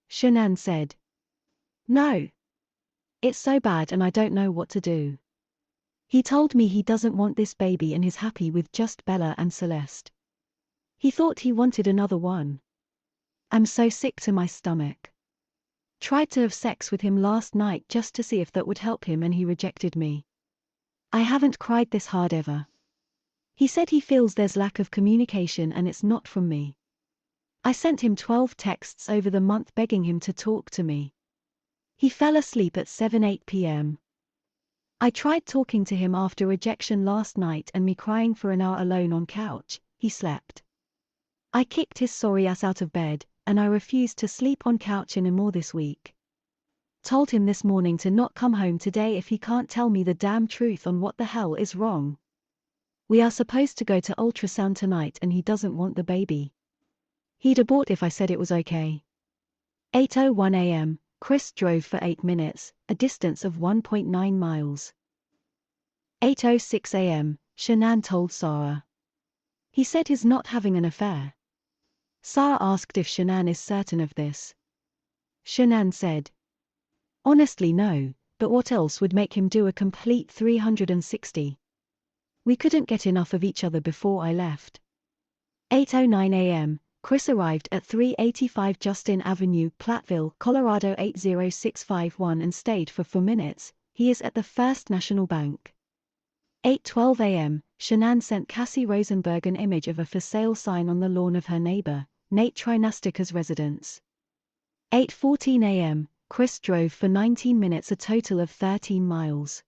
Speaker 2: Shanann said, "No. It's so bad and I don't know what to do. He told me he doesn't want this baby and is happy with just Bella and Celeste. He thought he wanted another one. I'm so sick to my stomach. Tried to have sex with him last night just to see if that would help him and he rejected me. I haven't cried this hard ever. He said he feels there's lack of communication and it's not from me. I sent him 12 texts over the month begging him to talk to me. He fell asleep at 7:08 p.m. I tried talking to him after rejection last night and me crying for an hour alone on couch, he slept. I kicked his sorry ass out of bed, and I refused to sleep on couch anymore this week. Told him this morning to not come home today if he can't tell me the damn truth on what the hell is wrong. We are supposed to go to ultrasound tonight and he doesn't want the baby. He'd abort if I said it was okay." 8:01 a.m., Chris drove for 8 minutes, a distance of 1.9 miles. 8:06 a.m., Shanann told Sarah. He said he's not having an affair. Sarah asked if Shanann is certain of this. Shanann said, "Honestly no, but what else would make him do a complete 360? We couldn't get enough of each other before I left." 8:09 a.m., Chris arrived at 385 Justin Avenue, Platteville, Colorado 80651 and stayed for 4 minutes. He is at the First National Bank. 8:12 a.m., Shanann sent Cassie Rosenberg an image of a for sale sign on the lawn of her neighbor, Nate Trinastika's residence. 8:14 a.m., Chris drove for 19 minutes, a total of 13 miles.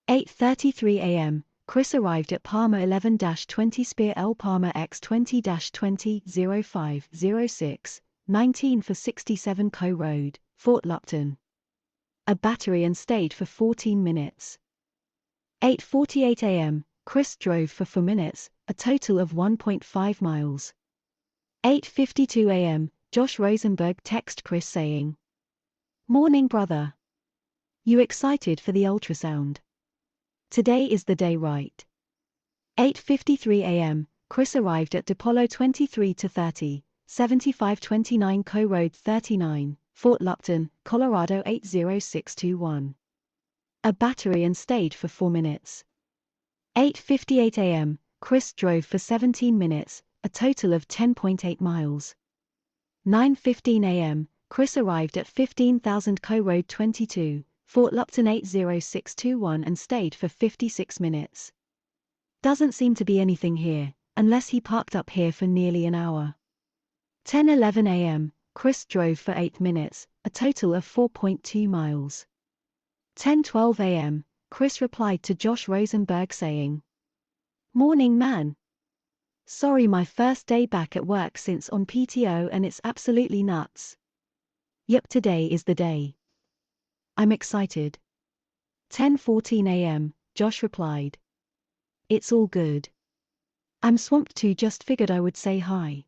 Speaker 2: 8:33 a.m., Chris arrived at Palmer 11-20 Spear L Palmer X 20-20 0506 19 for 67 Co Road, Fort Lupton. A battery and stayed for 14 minutes. 8:48 a.m., Chris drove for 4 minutes, a total of 1.5 miles. 8:52 a.m., Josh Rosenberg texted Chris saying, "Morning brother. You excited for the ultrasound? Today is the day, right?" 8:53 a.m., Chris arrived at DePolo 23-30, 7529 Co Road 39, Fort Lupton, Colorado 80621. A battery and stayed for 4 minutes. 8:58 a.m., Chris drove for 17 minutes, a total of 10.8 miles. 9:15 a.m., Chris arrived at 15,000 Co Road 22, Fort Lupton 80621 and stayed for 56 minutes. Doesn't seem to be anything here, unless he parked up here for nearly an hour. 10:11 a.m., Chris drove for 8 minutes, a total of 4.2 miles. 10:12 a.m., Chris replied to Josh Rosenberg saying, "Morning, man. Sorry, my first day back at work since on PTO and it's absolutely nuts. Yep, today is the day. I'm excited." 10:14 a.m., Josh replied, "It's all good. I'm swamped too, just figured I would say hi.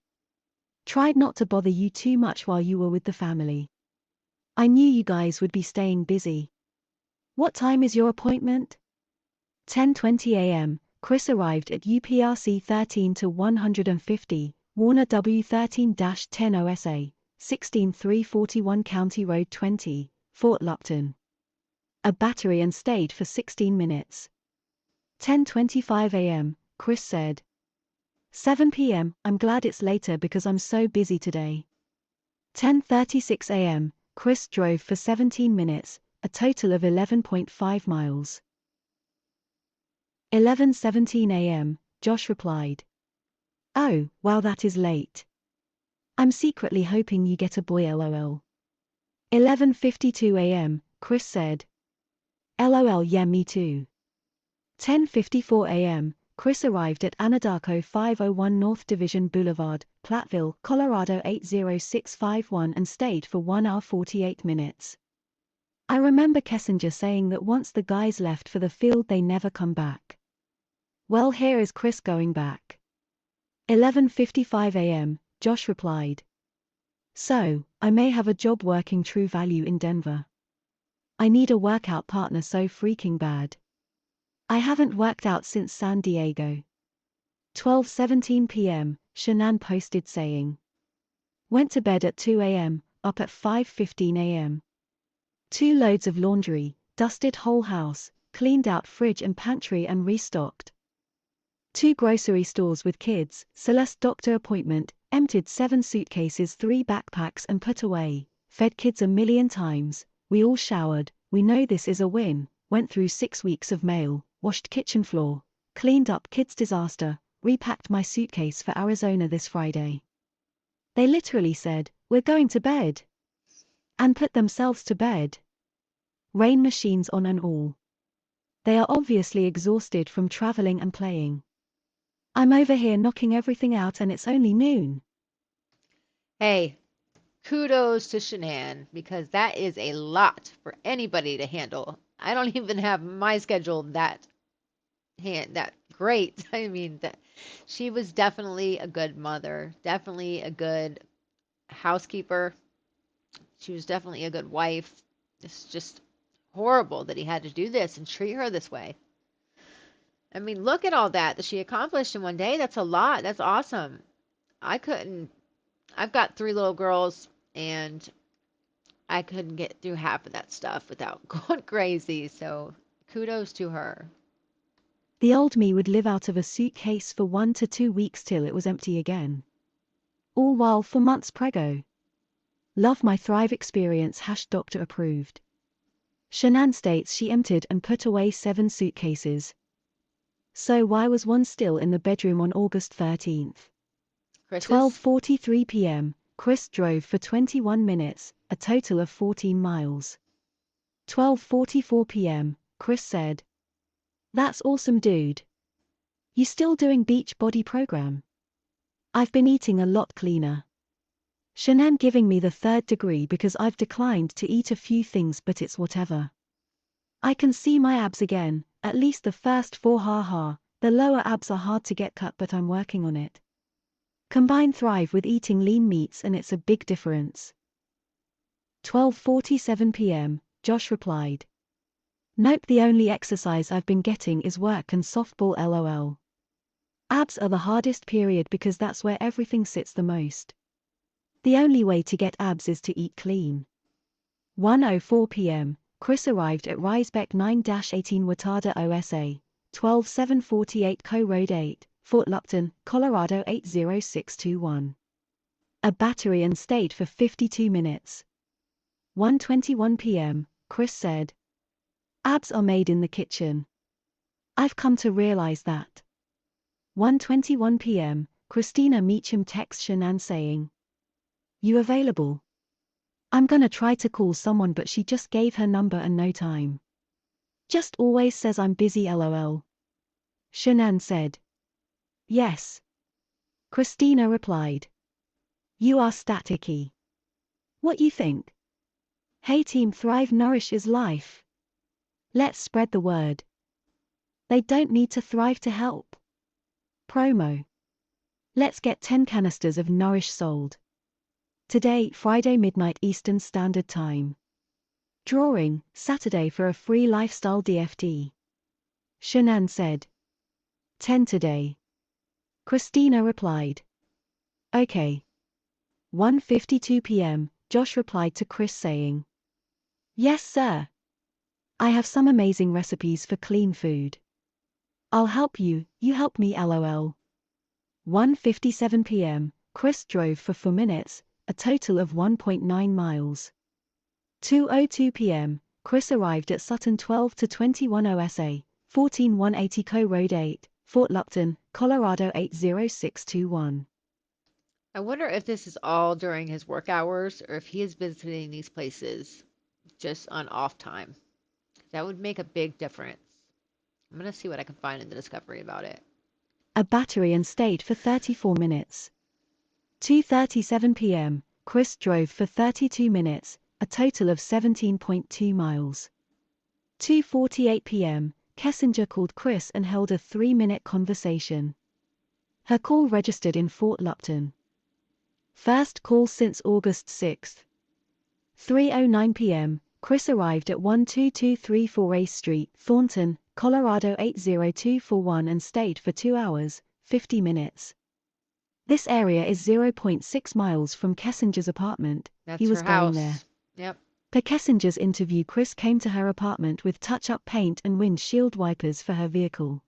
Speaker 2: Tried not to bother you too much while you were with the family. I knew you guys would be staying busy. What time is your appointment?" 10:20 a.m., Chris arrived at UPRC 13 to 150, Warner W13-10 OSA, 16341 County Road 20, Fort Lupton. A battery and stayed for 16 minutes. 10:25 a.m., Chris said, "7 p.m., I'm glad it's later because I'm so busy today." 10:36 a.m., Chris drove for 17 minutes, a total of 11.5 miles. 11:17 a.m., Josh replied, "Oh, wow, that is late. I'm secretly hoping you get a boy, lol." 11:52 a.m., Chris said, "LOL, yeah, me too." 10:54 a.m., Chris arrived at Anadarko 501 North Division Boulevard, Platteville, Colorado 80651 and stayed for 1 hour 48 minutes. I remember Kessinger saying that once the guys left for the field they never come back. Well, here is Chris going back. 11:55 a.m., Josh replied, "So, I may have a job working True Value in Denver. I need a workout partner so freaking bad. I haven't worked out since San Diego." 12:17 p.m., Shanann posted saying, "Went to bed at 2 a.m., up at 5:15 a.m. 2 loads of laundry, dusted whole house, cleaned out fridge and pantry and restocked. 2 grocery stores with kids, Celeste doctor appointment, emptied 7 suitcases, 3 backpacks and put away, fed kids a million times, we all showered, we know this is a win, went through 6 weeks of mail, washed kitchen floor, cleaned up kids disaster, repacked my suitcase for Arizona this Friday." They literally said, "We're going to bed." And put themselves to bed. Rain machines on and all. They are obviously exhausted from traveling and playing. I'm over here knocking everything out and it's only noon.
Speaker 1: Hey, kudos to Shanann because that is a lot for anybody to handle. I don't even have my schedule that great. I mean, that she was definitely a good mother, definitely a good housekeeper. She was definitely a good wife. It's just horrible that he had to do this and treat her this way. I mean, look at all that she accomplished in one day. That's a lot. That's awesome. I couldn't. I've got 3 little girls, and I couldn't get through half of that stuff without going crazy. So kudos to her.
Speaker 2: The old me would live out of a suitcase for 1 to 2 weeks till it was empty again. All while for months prego. Love my Thrive experience #doctor approved. Shanann states she emptied and put away 7 suitcases. So why was one still in the bedroom on August 13th?
Speaker 1: Chris's?
Speaker 2: 12:43 p.m., Chris drove for 21 minutes, a total of 14 miles. 12:44 p.m., Chris said, "That's awesome, dude. You still doing beach body program?" "I've been eating a lot cleaner. Shanann giving me the 3rd degree because I've declined to eat a few things, but it's whatever. I can see my abs again, at least the first 4 haha, the lower abs are hard to get cut but I'm working on it. Combine Thrive with eating lean meats and it's a big difference." 12:47 p.m., Josh replied, "Nope, the only exercise I've been getting is work and softball lol. Abs are the hardest period because that's where everything sits the most. The only way to get abs is to eat clean." 1:04 p.m., Chris arrived at Risebeck 9-18 Watada OSA, 12748 Co Road 8, Fort Lupton, Colorado 80621. A battery and stayed for 52 minutes. 1:21 p.m., Chris said, "Abs are made in the kitchen. I've come to realize that. 1:21 p.m., Christina Meacham texts Shanann saying, "You available? I'm gonna try to call someone but she just gave her number and no time. Just always says I'm busy lol." Shanann said, "Yes." Christina replied, "You are staticky. What you think? Hey team, Thrive Nourish is life. Let's spread the word. They don't need to thrive to help. Promo. Let's get 10 canisters of Nourish sold. Today, Friday midnight Eastern Standard Time. Drawing, Saturday for a free lifestyle DFT." Shanann said, "10 today." Christina replied, "Okay." 1:52 p.m., Josh replied to Chris saying, "Yes sir. I have some amazing recipes for clean food. I'll help you, you help me lol." 1:57 p.m., Chris drove for 4 minutes, a total of 1.9 miles. 2:02 p.m., Chris arrived at Sutton 12 to 21 OSA, 14180 Co Road 8, Fort Lupton, Colorado 80621.
Speaker 1: I wonder if this is all during his work hours or if he is visiting these places just on off time. That would make a big difference. I'm going to see what I can find in the discovery about it.
Speaker 2: A battery and stayed for 34 minutes. 2:37 p.m., Chris drove for 32 minutes, a total of 17.2 miles. 2:48 p.m., Kessinger called Chris and held a 3-minute conversation. Her call registered in Fort Lupton. First call since August 6. 3:09 p.m., Chris arrived at 12234 A Street, Thornton, Colorado 80241 and stayed for 2 hours, 50 minutes. This area is 0.6 miles from Kessinger's apartment.
Speaker 1: That's
Speaker 2: He was
Speaker 1: her
Speaker 2: going there.
Speaker 1: house. Yep.
Speaker 2: Per Kessinger's interview, Chris came to her apartment with touch-up paint and windshield wipers for her vehicle.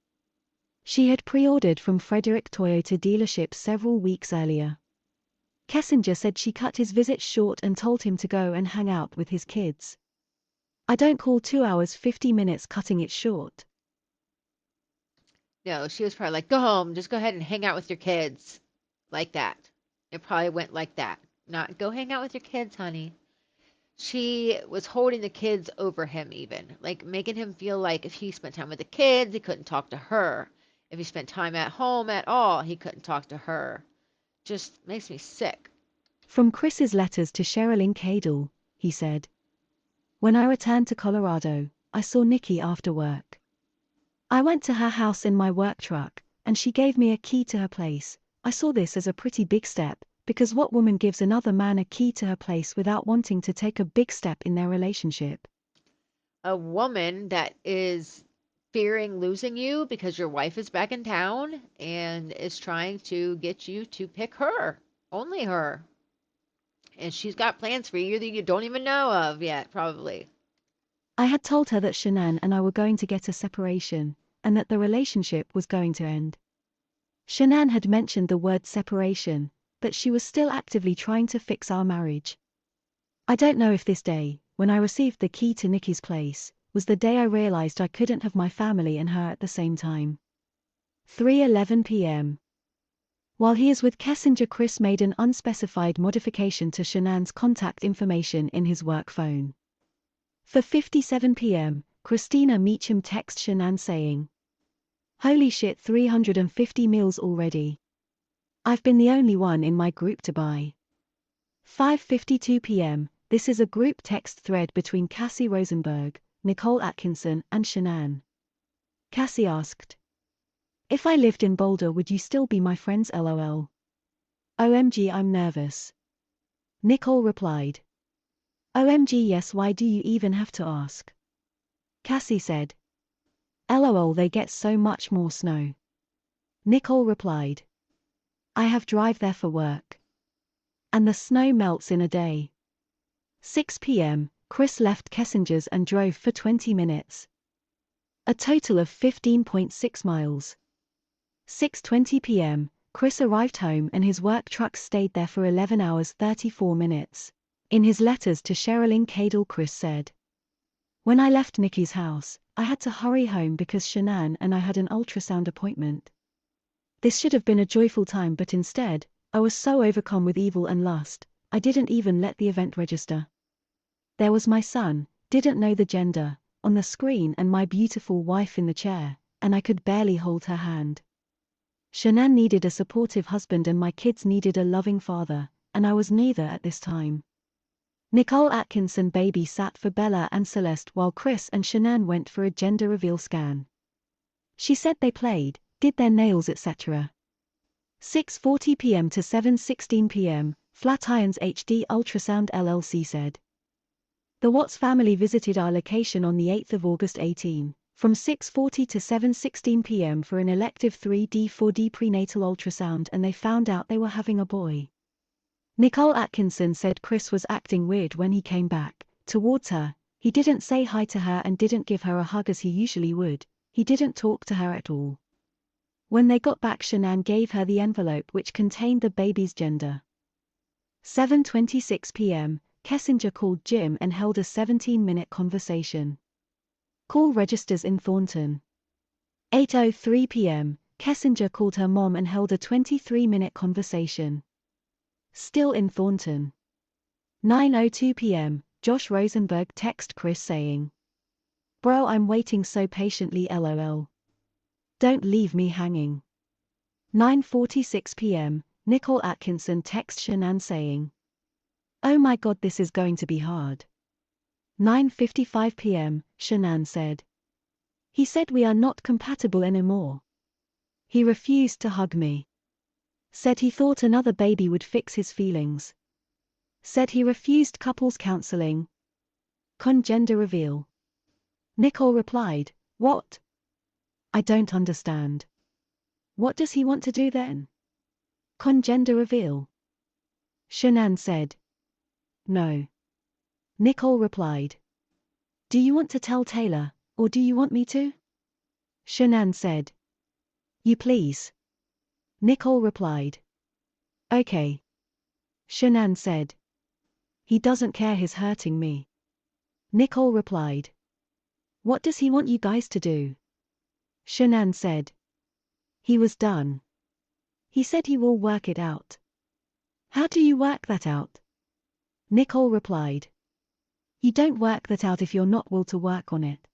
Speaker 2: She had pre-ordered from Frederick Toyota dealership several weeks earlier. Kessinger said she cut his visit short and told him to go and hang out with his kids. "I don't call 2 hours 50 minutes cutting it short."
Speaker 1: No, she was probably like, go home, just go ahead and hang out with your kids. Like that. It probably went like that. Not go hang out with your kids, honey. She was holding the kids over him, even. Like making him feel like if he spent time with the kids, he couldn't talk to her. If he spent time at home at all, he couldn't talk to her. Just makes me sick.
Speaker 2: From Chris's letters to Sherilyn Cadle, he said, "When I returned to Colorado, I saw Nikki after work. I went to her house in my work truck, and she gave me a key to her place. I saw this as a pretty big step, because what woman gives another man a key to her place without wanting to take a big step in their relationship?"
Speaker 1: A woman that is fearing losing you because your wife is back in town and is trying to get you to pick her, only her. And she's got plans for you that you don't even know of yet, probably.
Speaker 2: I had told her that Shanann and I were going to get a separation, and that the relationship was going to end. Shanann had mentioned the word separation, but she was still actively trying to fix our marriage. I don't know if this day, when I received the key to Nikki's place, was the day I realized I couldn't have my family and her at the same time. 3:11 p.m. While he is with Kessinger, Chris made an unspecified modification to Shanann's contact information in his work phone. 4:57 p.m., Christina Meacham texts Shanann saying, "Holy shit, 350 meals already. I've been the only one in my group to buy." 5:52 p.m., this is a group text thread between Cassie Rosenberg, Nichol Atkinson, and Shanann. Cassie asked, "If I lived in Boulder, would you still be my friends lol? OMG, I'm nervous." Nichol replied, "OMG, yes, why do you even have to ask?" Cassie said, "LOL, they get so much more snow." Nichol replied, "I have drive there for work. And the snow melts in a day." 6 p.m., Chris left Kessinger's and drove for 20 minutes. A total of 15.6 miles. 6:20 p.m., Chris arrived home and his work truck stayed there for 11 hours 34 minutes. In his letters to Sherilyn Cadle, Chris said, "When I left Nikki's house, I had to hurry home because Shanann and I had an ultrasound appointment. This should have been a joyful time, but instead, I was so overcome with evil and lust, I didn't even let the event register. There was my son, didn't know the gender, on the screen, and my beautiful wife in the chair, and I could barely hold her hand. Shanann needed a supportive husband and my kids needed a loving father, and I was neither at this time. Nichol Atkinson baby sat for Bella and Celeste while Chris and Shanann went for a gender reveal scan. She said they played, did their nails etc. 6:40 p.m. to 7:16 p.m., Flatirons HD Ultrasound LLC said. The Watts family visited our location on the 8th of August 18, from 6:40 to 7:16 p.m. for an elective 3D/4D prenatal ultrasound, and they found out they were having a boy. Nichol Atkinson said Chris was acting weird when he came back towards her. He didn't say hi to her and didn't give her a hug as he usually would. He didn't talk to her at all. When they got back, Shanann gave her the envelope which contained the baby's gender. 7:26 p.m., Kessinger called Jim and held a 17-minute conversation. Call registers in Thornton. 8:03 p.m., Kessinger called her mom and held a 23-minute conversation. Still in Thornton. 9:02 p.m., Josh Rosenberg text Chris saying, "Bro, I'm waiting so patiently lol. Don't leave me hanging." 9:46 p.m., Nichol Atkinson text Shanann saying, "Oh my god, this is going to be hard." 9:55 p.m., Shanann said, "He said we are not compatible anymore. He refused to hug me. Said he thought another baby would fix his feelings. Said he refused couples counseling. Gender reveal." Nichol replied, "What? I don't understand. What does he want to do then? Gender reveal?" Shanann said, "No." Nichol replied, "Do you want to tell Taylor, or do you want me to?" Shanann said, "You please." Nichol replied, "Okay." Shanann said, "He doesn't care, he's hurting me." Nichol replied, "What does he want you guys to do?" Shanann said, "He was done. He said he will work it out." "How do you work that out?" Nichol replied, "You don't work that out if you're not will to work on it."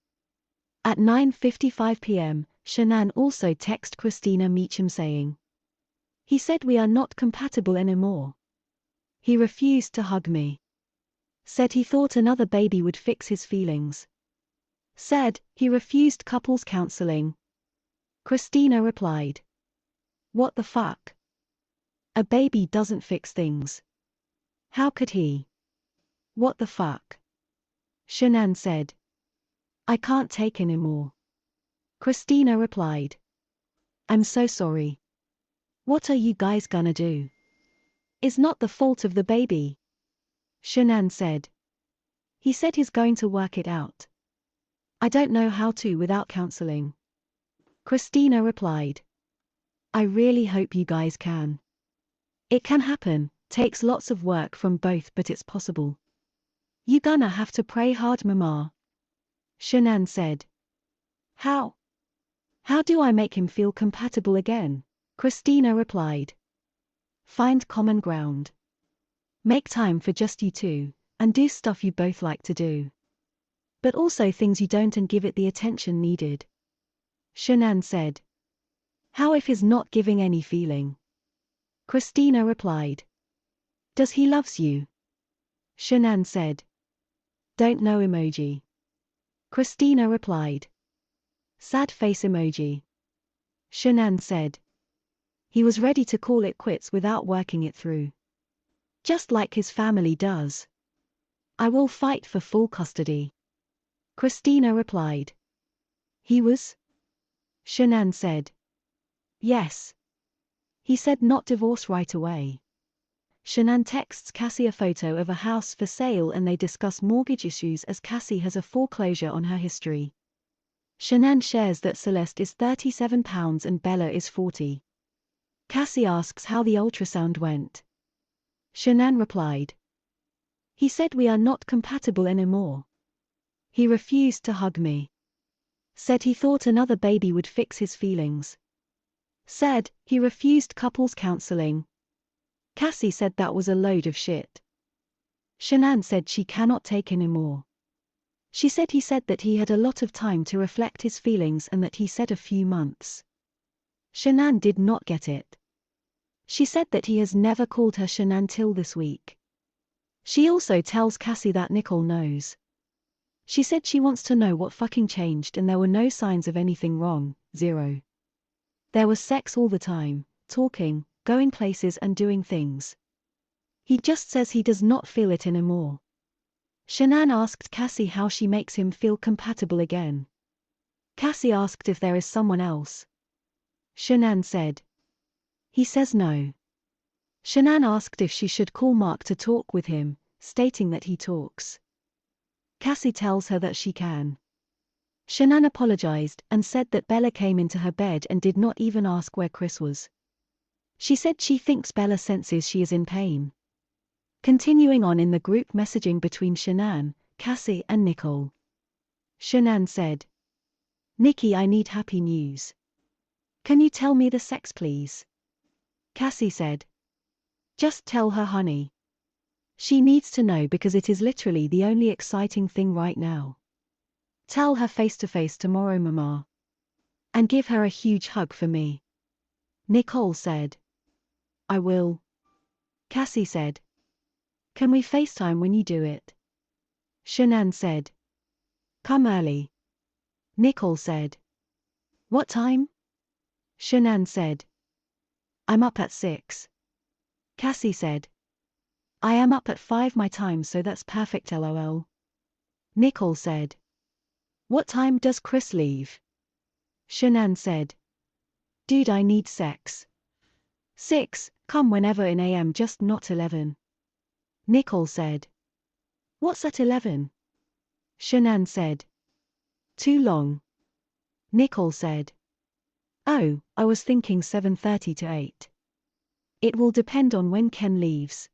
Speaker 2: At 9:55 p.m., Shanann also texted Christina Meacham saying, "He said we are not compatible anymore. He refused to hug me. Said he thought another baby would fix his feelings. Said he refused couples counseling." Christina replied, "What the fuck? A baby doesn't fix things. How could he? What the fuck?" Shanann said, "I can't take anymore." Christina replied, "I'm so sorry. What are you guys gonna do? It's not the fault of the baby." Shanann said, "He said he's going to work it out. I don't know how to without counseling." Christina replied, "I really hope you guys can. It can happen, takes lots of work from both, but it's possible. You gonna have to pray hard, mama." Shanann said, "How? How do I make him feel compatible again?" Christina replied, "Find common ground. Make time for just you two, and do stuff you both like to do. But also things you don't, and give it the attention needed." Shanann said, "How if he's not giving any feeling?" Christina replied, "Does he loves you?" Shanann said, "Don't know emoji." Christina replied, "Sad face emoji." Shanann said, "He was ready to call it quits without working it through. Just like his family does. I will fight for full custody." Christina replied, "He was?" Shanann said, "Yes. He said not divorce right away." Shanann texts Cassie a photo of a house for sale and they discuss mortgage issues as Cassie has a foreclosure on her history. Shanann shares that Celeste is £37 and Bella is 40. Cassie asks how the ultrasound went. Shanann replied, "He said we are not compatible anymore. He refused to hug me. Said he thought another baby would fix his feelings. Said, he refused couples counseling. Cassie said that was a load of shit. Shanann said she cannot take anymore. She said he said that he had a lot of time to reflect his feelings and that he said a few months. Shanann did not get it. She said that he has never called her Shanann till this week. She also tells Cassie that Nichol knows. She said she wants to know what fucking changed and there were no signs of anything wrong, zero. There was sex all the time, talking, going places and doing things. He just says he does not feel it anymore. Shanann asked Cassie how she makes him feel compatible again. Cassie asked if there is someone else. Shanann said. He says no. Shanann asked if she should call Mark to talk with him, stating that he talks. Cassie tells her that she can. Shanann apologized and said that Bella came into her bed and did not even ask where Chris was. She said she thinks Bella senses she is in pain. Continuing on in the group messaging between Shanann, Cassie and Nichol. Shanann said. Nikki, I need happy news. Can you tell me the sex please? Cassie said. Just tell her honey. She needs to know because it is literally the only exciting thing right now. Tell her face to face tomorrow mama. And give her a huge hug for me. Nichol said. I will. Cassie said. Can we FaceTime when you do it? Shanann said. Come early. Nichol said. What time? Shanann said. I'm up at 6. Cassie said. I am up at 5 my time so that's perfect lol. Nichol said. What time does Chris leave? Shanann said. Dude, I need sex. 6, come whenever in AM, just not 11. Nichol said. What's at 11? Shanann said. Too long. Nichol said. Oh, I was thinking 7:30 to 8. It will depend on when Ken leaves.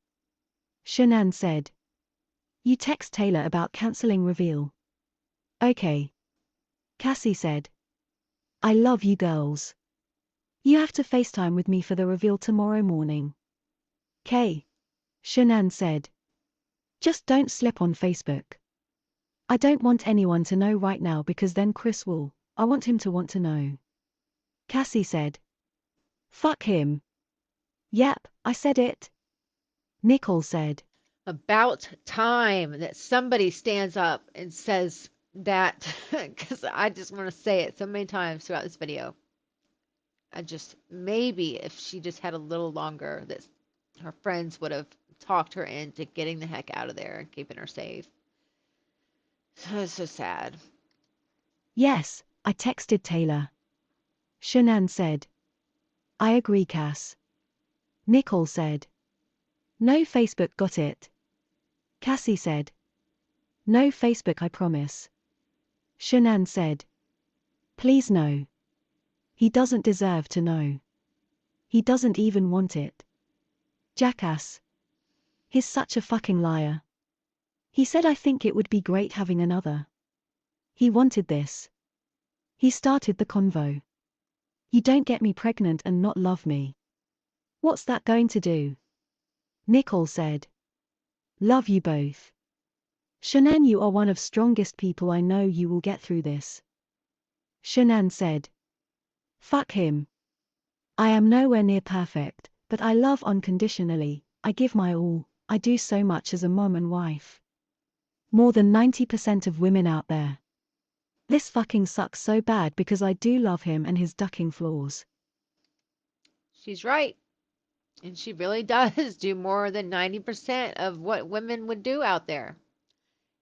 Speaker 2: Shanann said. You text Taylor about cancelling reveal. Okay. Cassie said. I love you girls. You have to FaceTime with me for the reveal tomorrow morning. K. Shanann said. Just don't slip on Facebook. I don't want anyone to know right now because then Chris will. I want him to want to know. Cassie said. Fuck him. Yep, I said it. Nichol said.
Speaker 1: About time that somebody stands up and says that, because I just want to say it so many times throughout this video. Maybe if she just had a little longer, that her friends would have talked her into getting the heck out of there and keeping her safe. So it's so sad.
Speaker 2: Yes, I texted Taylor. Shanann said. I agree, Cass. Nichol said. No Facebook, got it. Cassie said. No Facebook, I promise. Shanann said. Please no. He doesn't deserve to know. He doesn't even want it. Jackass. He's such a fucking liar. He said I think it would be great having another. He wanted this. He started the convo. You don't get me pregnant and not love me. What's that going to do? Nichol said. Love you both. Shanann, you are one of strongest people I know. You will get through this. Shanann said. Fuck him. I am nowhere near perfect, but I love unconditionally. I give my all. I do so much as a mom and wife. More than 90% of women out there. This fucking sucks so bad because I do love him and his ducking flaws.
Speaker 1: She's right. And she really does do more than 90% of what women would do out there.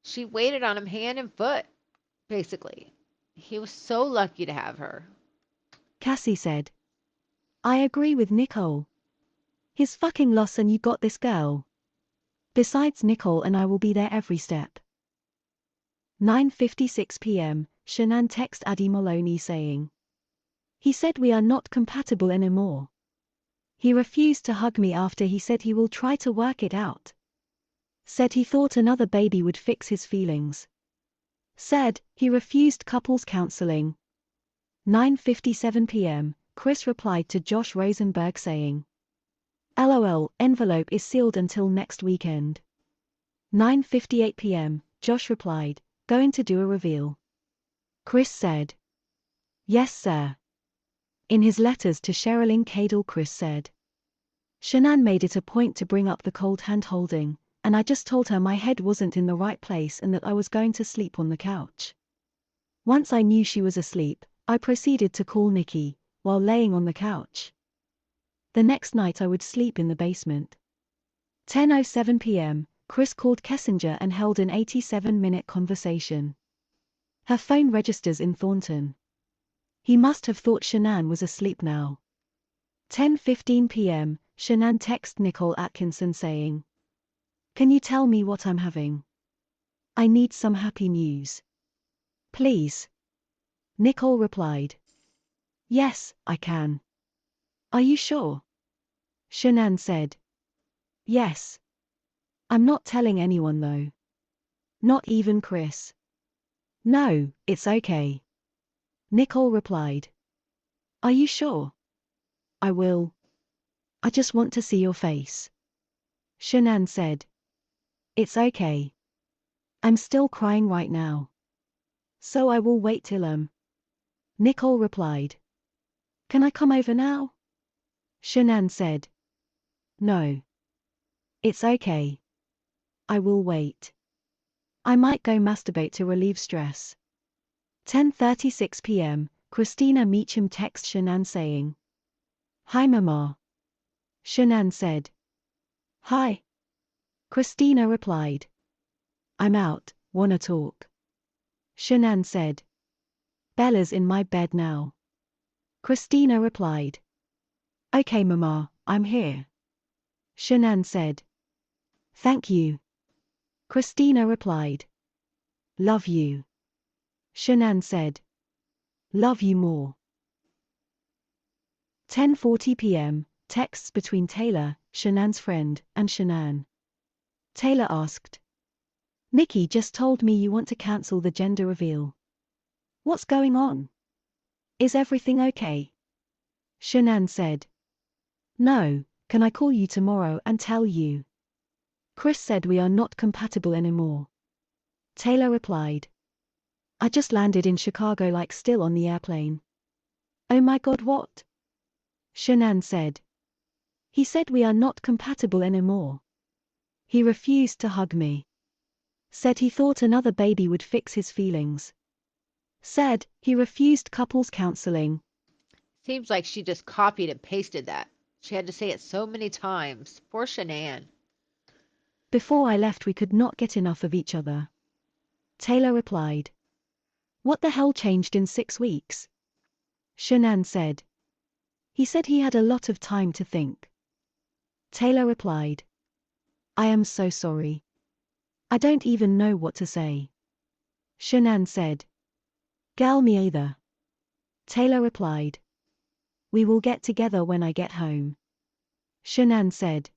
Speaker 1: She waited on him hand and foot, basically. He was so lucky to have her.
Speaker 2: Cassie said. I agree with Nichol. His fucking loss and you got this girl. Besides Nichol and I will be there every step. 9:56 p.m, Shanann text Addy Maloney saying. He said we are not compatible anymore. He refused to hug me after he said he will try to work it out. Said he thought another baby would fix his feelings. Said he refused couples counseling. 9:57 p.m, Chris replied to Josh Rosenberg saying, LOL, envelope is sealed until next weekend. 9:58 p.m., Josh replied, going to do a reveal. Chris said, yes sir. In his letters to Sherilyn Cadle, Chris said, Shanann made it a point to bring up the cold hand-holding, and I just told her my head wasn't in the right place and that I was going to sleep on the couch. Once I knew she was asleep, I proceeded to call Nikki, while laying on the couch. The next night I would sleep in the basement. 10:07 p.m., Chris called Kessinger and held an 87-minute conversation. Her phone registers in Thornton. He must have thought Shanann was asleep now. 10:15 p.m., Shanann texted Nichol Atkinson saying, can you tell me what I'm having? I need some happy news. Please. Nichol replied, yes, I can. Are you sure? Shanann said, yes. I'm not telling anyone though. Not even Chris. No, it's okay. Nichol replied, are you sure? I will. I just want to see your face. Shanann said, it's okay. I'm still crying right now. So I will wait till Nichol replied, can I come over now? Shanann said, no. It's okay. I will wait. I might go masturbate to relieve stress. 10:36 p.m., Christina Meacham texts Shanann saying, hi Mama. Shanann said, hi. Christina replied, I'm out, wanna talk. Shanann said, Bella's in my bed now. Christina replied, okay Mama, I'm here. Shanann said, thank you. Christina replied, love you. Shanann said, love you more. 10:40 p.m., texts between Taylor, Shanann's friend, and Shanann. Taylor asked, Nikki just told me you want to cancel the gender reveal. What's going on? Is everything okay? Shanann said, no, can I call you tomorrow and tell you? Chris said we are not compatible anymore. Taylor replied, I just landed in Chicago like still on the airplane. Oh my God, what? Shanann said, he said we are not compatible anymore. He refused to hug me. Said he thought another baby would fix his feelings. Said he refused couples counseling.
Speaker 1: Seems like she just copied and pasted that. She had to say it so many times. Poor Shanann.
Speaker 2: Before I left we could not get enough of each other. Taylor replied, what the hell changed in 6 weeks? Shanann said, he said he had a lot of time to think. Taylor replied, I am so sorry. I don't even know what to say. Shanann said, girl me either. Taylor replied, we will get together when I get home. Shanann said,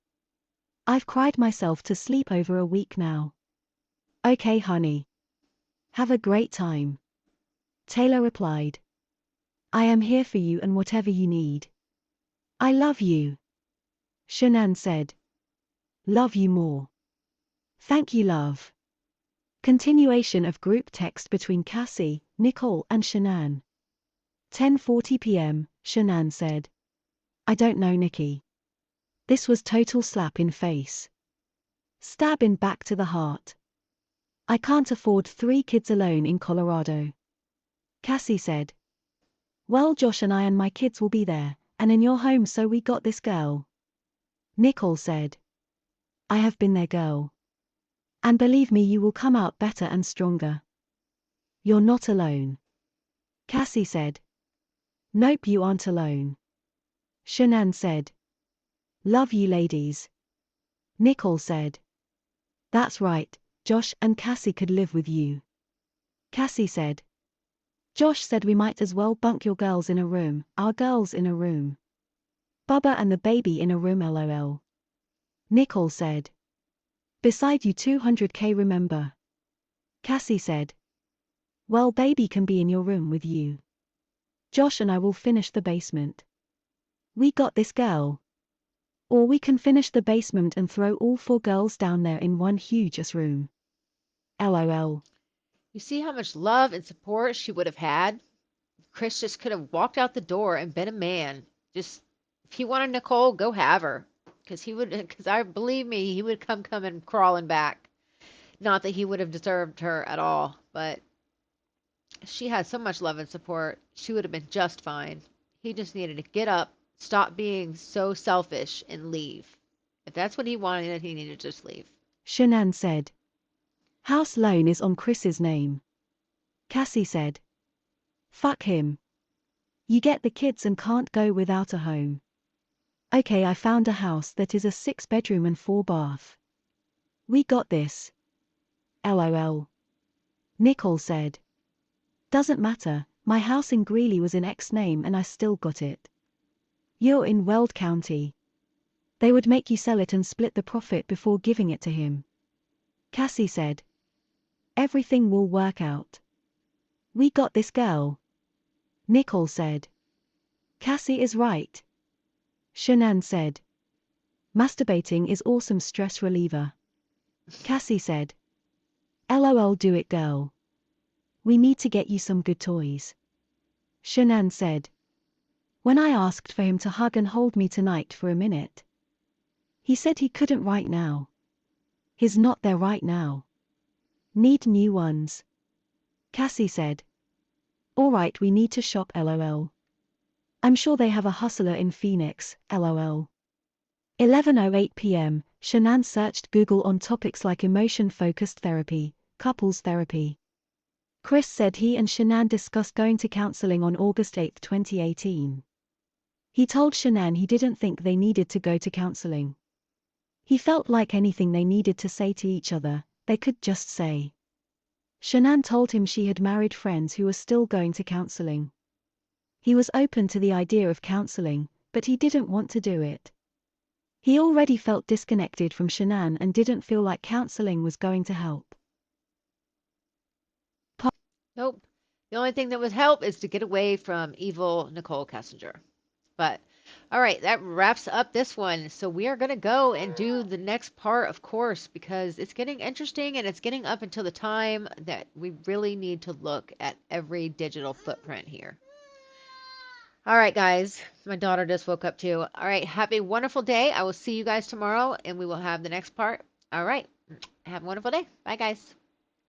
Speaker 2: I've cried myself to sleep over a week now. Okay honey. Have a great time. Taylor replied, I am here for you and whatever you need. I love you. Shanann said, love you more. Thank you love. Continuation of group text between Cassie, Nichol and Shanann. 10:40 p.m., Shanann said, I don't know Nikki. This was total slap in face. Stab in back to the heart. I can't afford 3 kids alone in Colorado. Cassie said, well Josh and I and my kids will be there, and in your home so we got this girl. Nichol said, I have been there girl. And believe me you will come out better and stronger. You're not alone. Cassie said, nope you aren't alone. Shanann said, love you ladies. Nichol said, that's right, Josh and Cassie could live with you. Cassie said, Josh said we might as well bunk your girls in a room, our girls in a room. Bubba and the baby in a room lol. Nichol said, beside you 200k remember. Cassie said, well baby can be in your room with you. Josh and I will finish the basement. We got this, girl. Or we can finish the basement and throw all 4 girls down there in one huge room. LOL.
Speaker 1: You see how much love and support she would have had? Chris just could have walked out the door and been a man. Just, if he wanted Nichol, go have her. Because I believe me, he would come crawling back. Not that he would have deserved her at all, but she had so much love and support. She would have been just fine. He just needed to get up, stop being so selfish, and leave. If that's what he wanted, he needed to just leave.
Speaker 2: Shanann said. House loan is on Chris's name. Cassie said. Fuck him. You get the kids and can't go without a home. Okay, I found a house that is a 6-bedroom and 4-bath. We got this. LOL. Nichol said. Doesn't matter, my house in Greeley was in X's name and I still got it. You're in Weld County. They would make you sell it and split the profit before giving it to him. Cassie said. Everything will work out. We got this, girl. Nichol said. Cassie is right. Shanann said. Masturbating is awesome stress reliever. Cassie said. LOL, do it, girl. We need to get you some good toys. Shanann said. When I asked for him to hug and hold me tonight for a minute, he said he couldn't right now. He's not there right now. Need new ones. Cassie said. Alright, we need to shop, LOL. I'm sure they have a hustler in Phoenix, LOL. 11:08 p.m., Shanann searched Google on topics like emotion-focused therapy, couples therapy. Chris said he and Shanann discussed going to counseling on August 8, 2018. He told Shanann he didn't think they needed to go to counseling. He felt like anything they needed to say to each other, they could just say. Shanann told him she had married friends who were still going to counseling. He was open to the idea of counseling, but he didn't want to do it. He already felt disconnected from Shanann and didn't feel like counseling was going to help.
Speaker 1: Nope. The only thing that would help is to get away from evil Nichol Kessinger. But all right, that wraps up this one. So we are going to go and do the next part, of course, because it's getting interesting and it's getting up until the time that we really need to look at every digital footprint here. All right, guys. My daughter just woke up too. All right, have a wonderful day. I will see you guys tomorrow and we will have the next part. All right. Have a wonderful day. Bye, guys.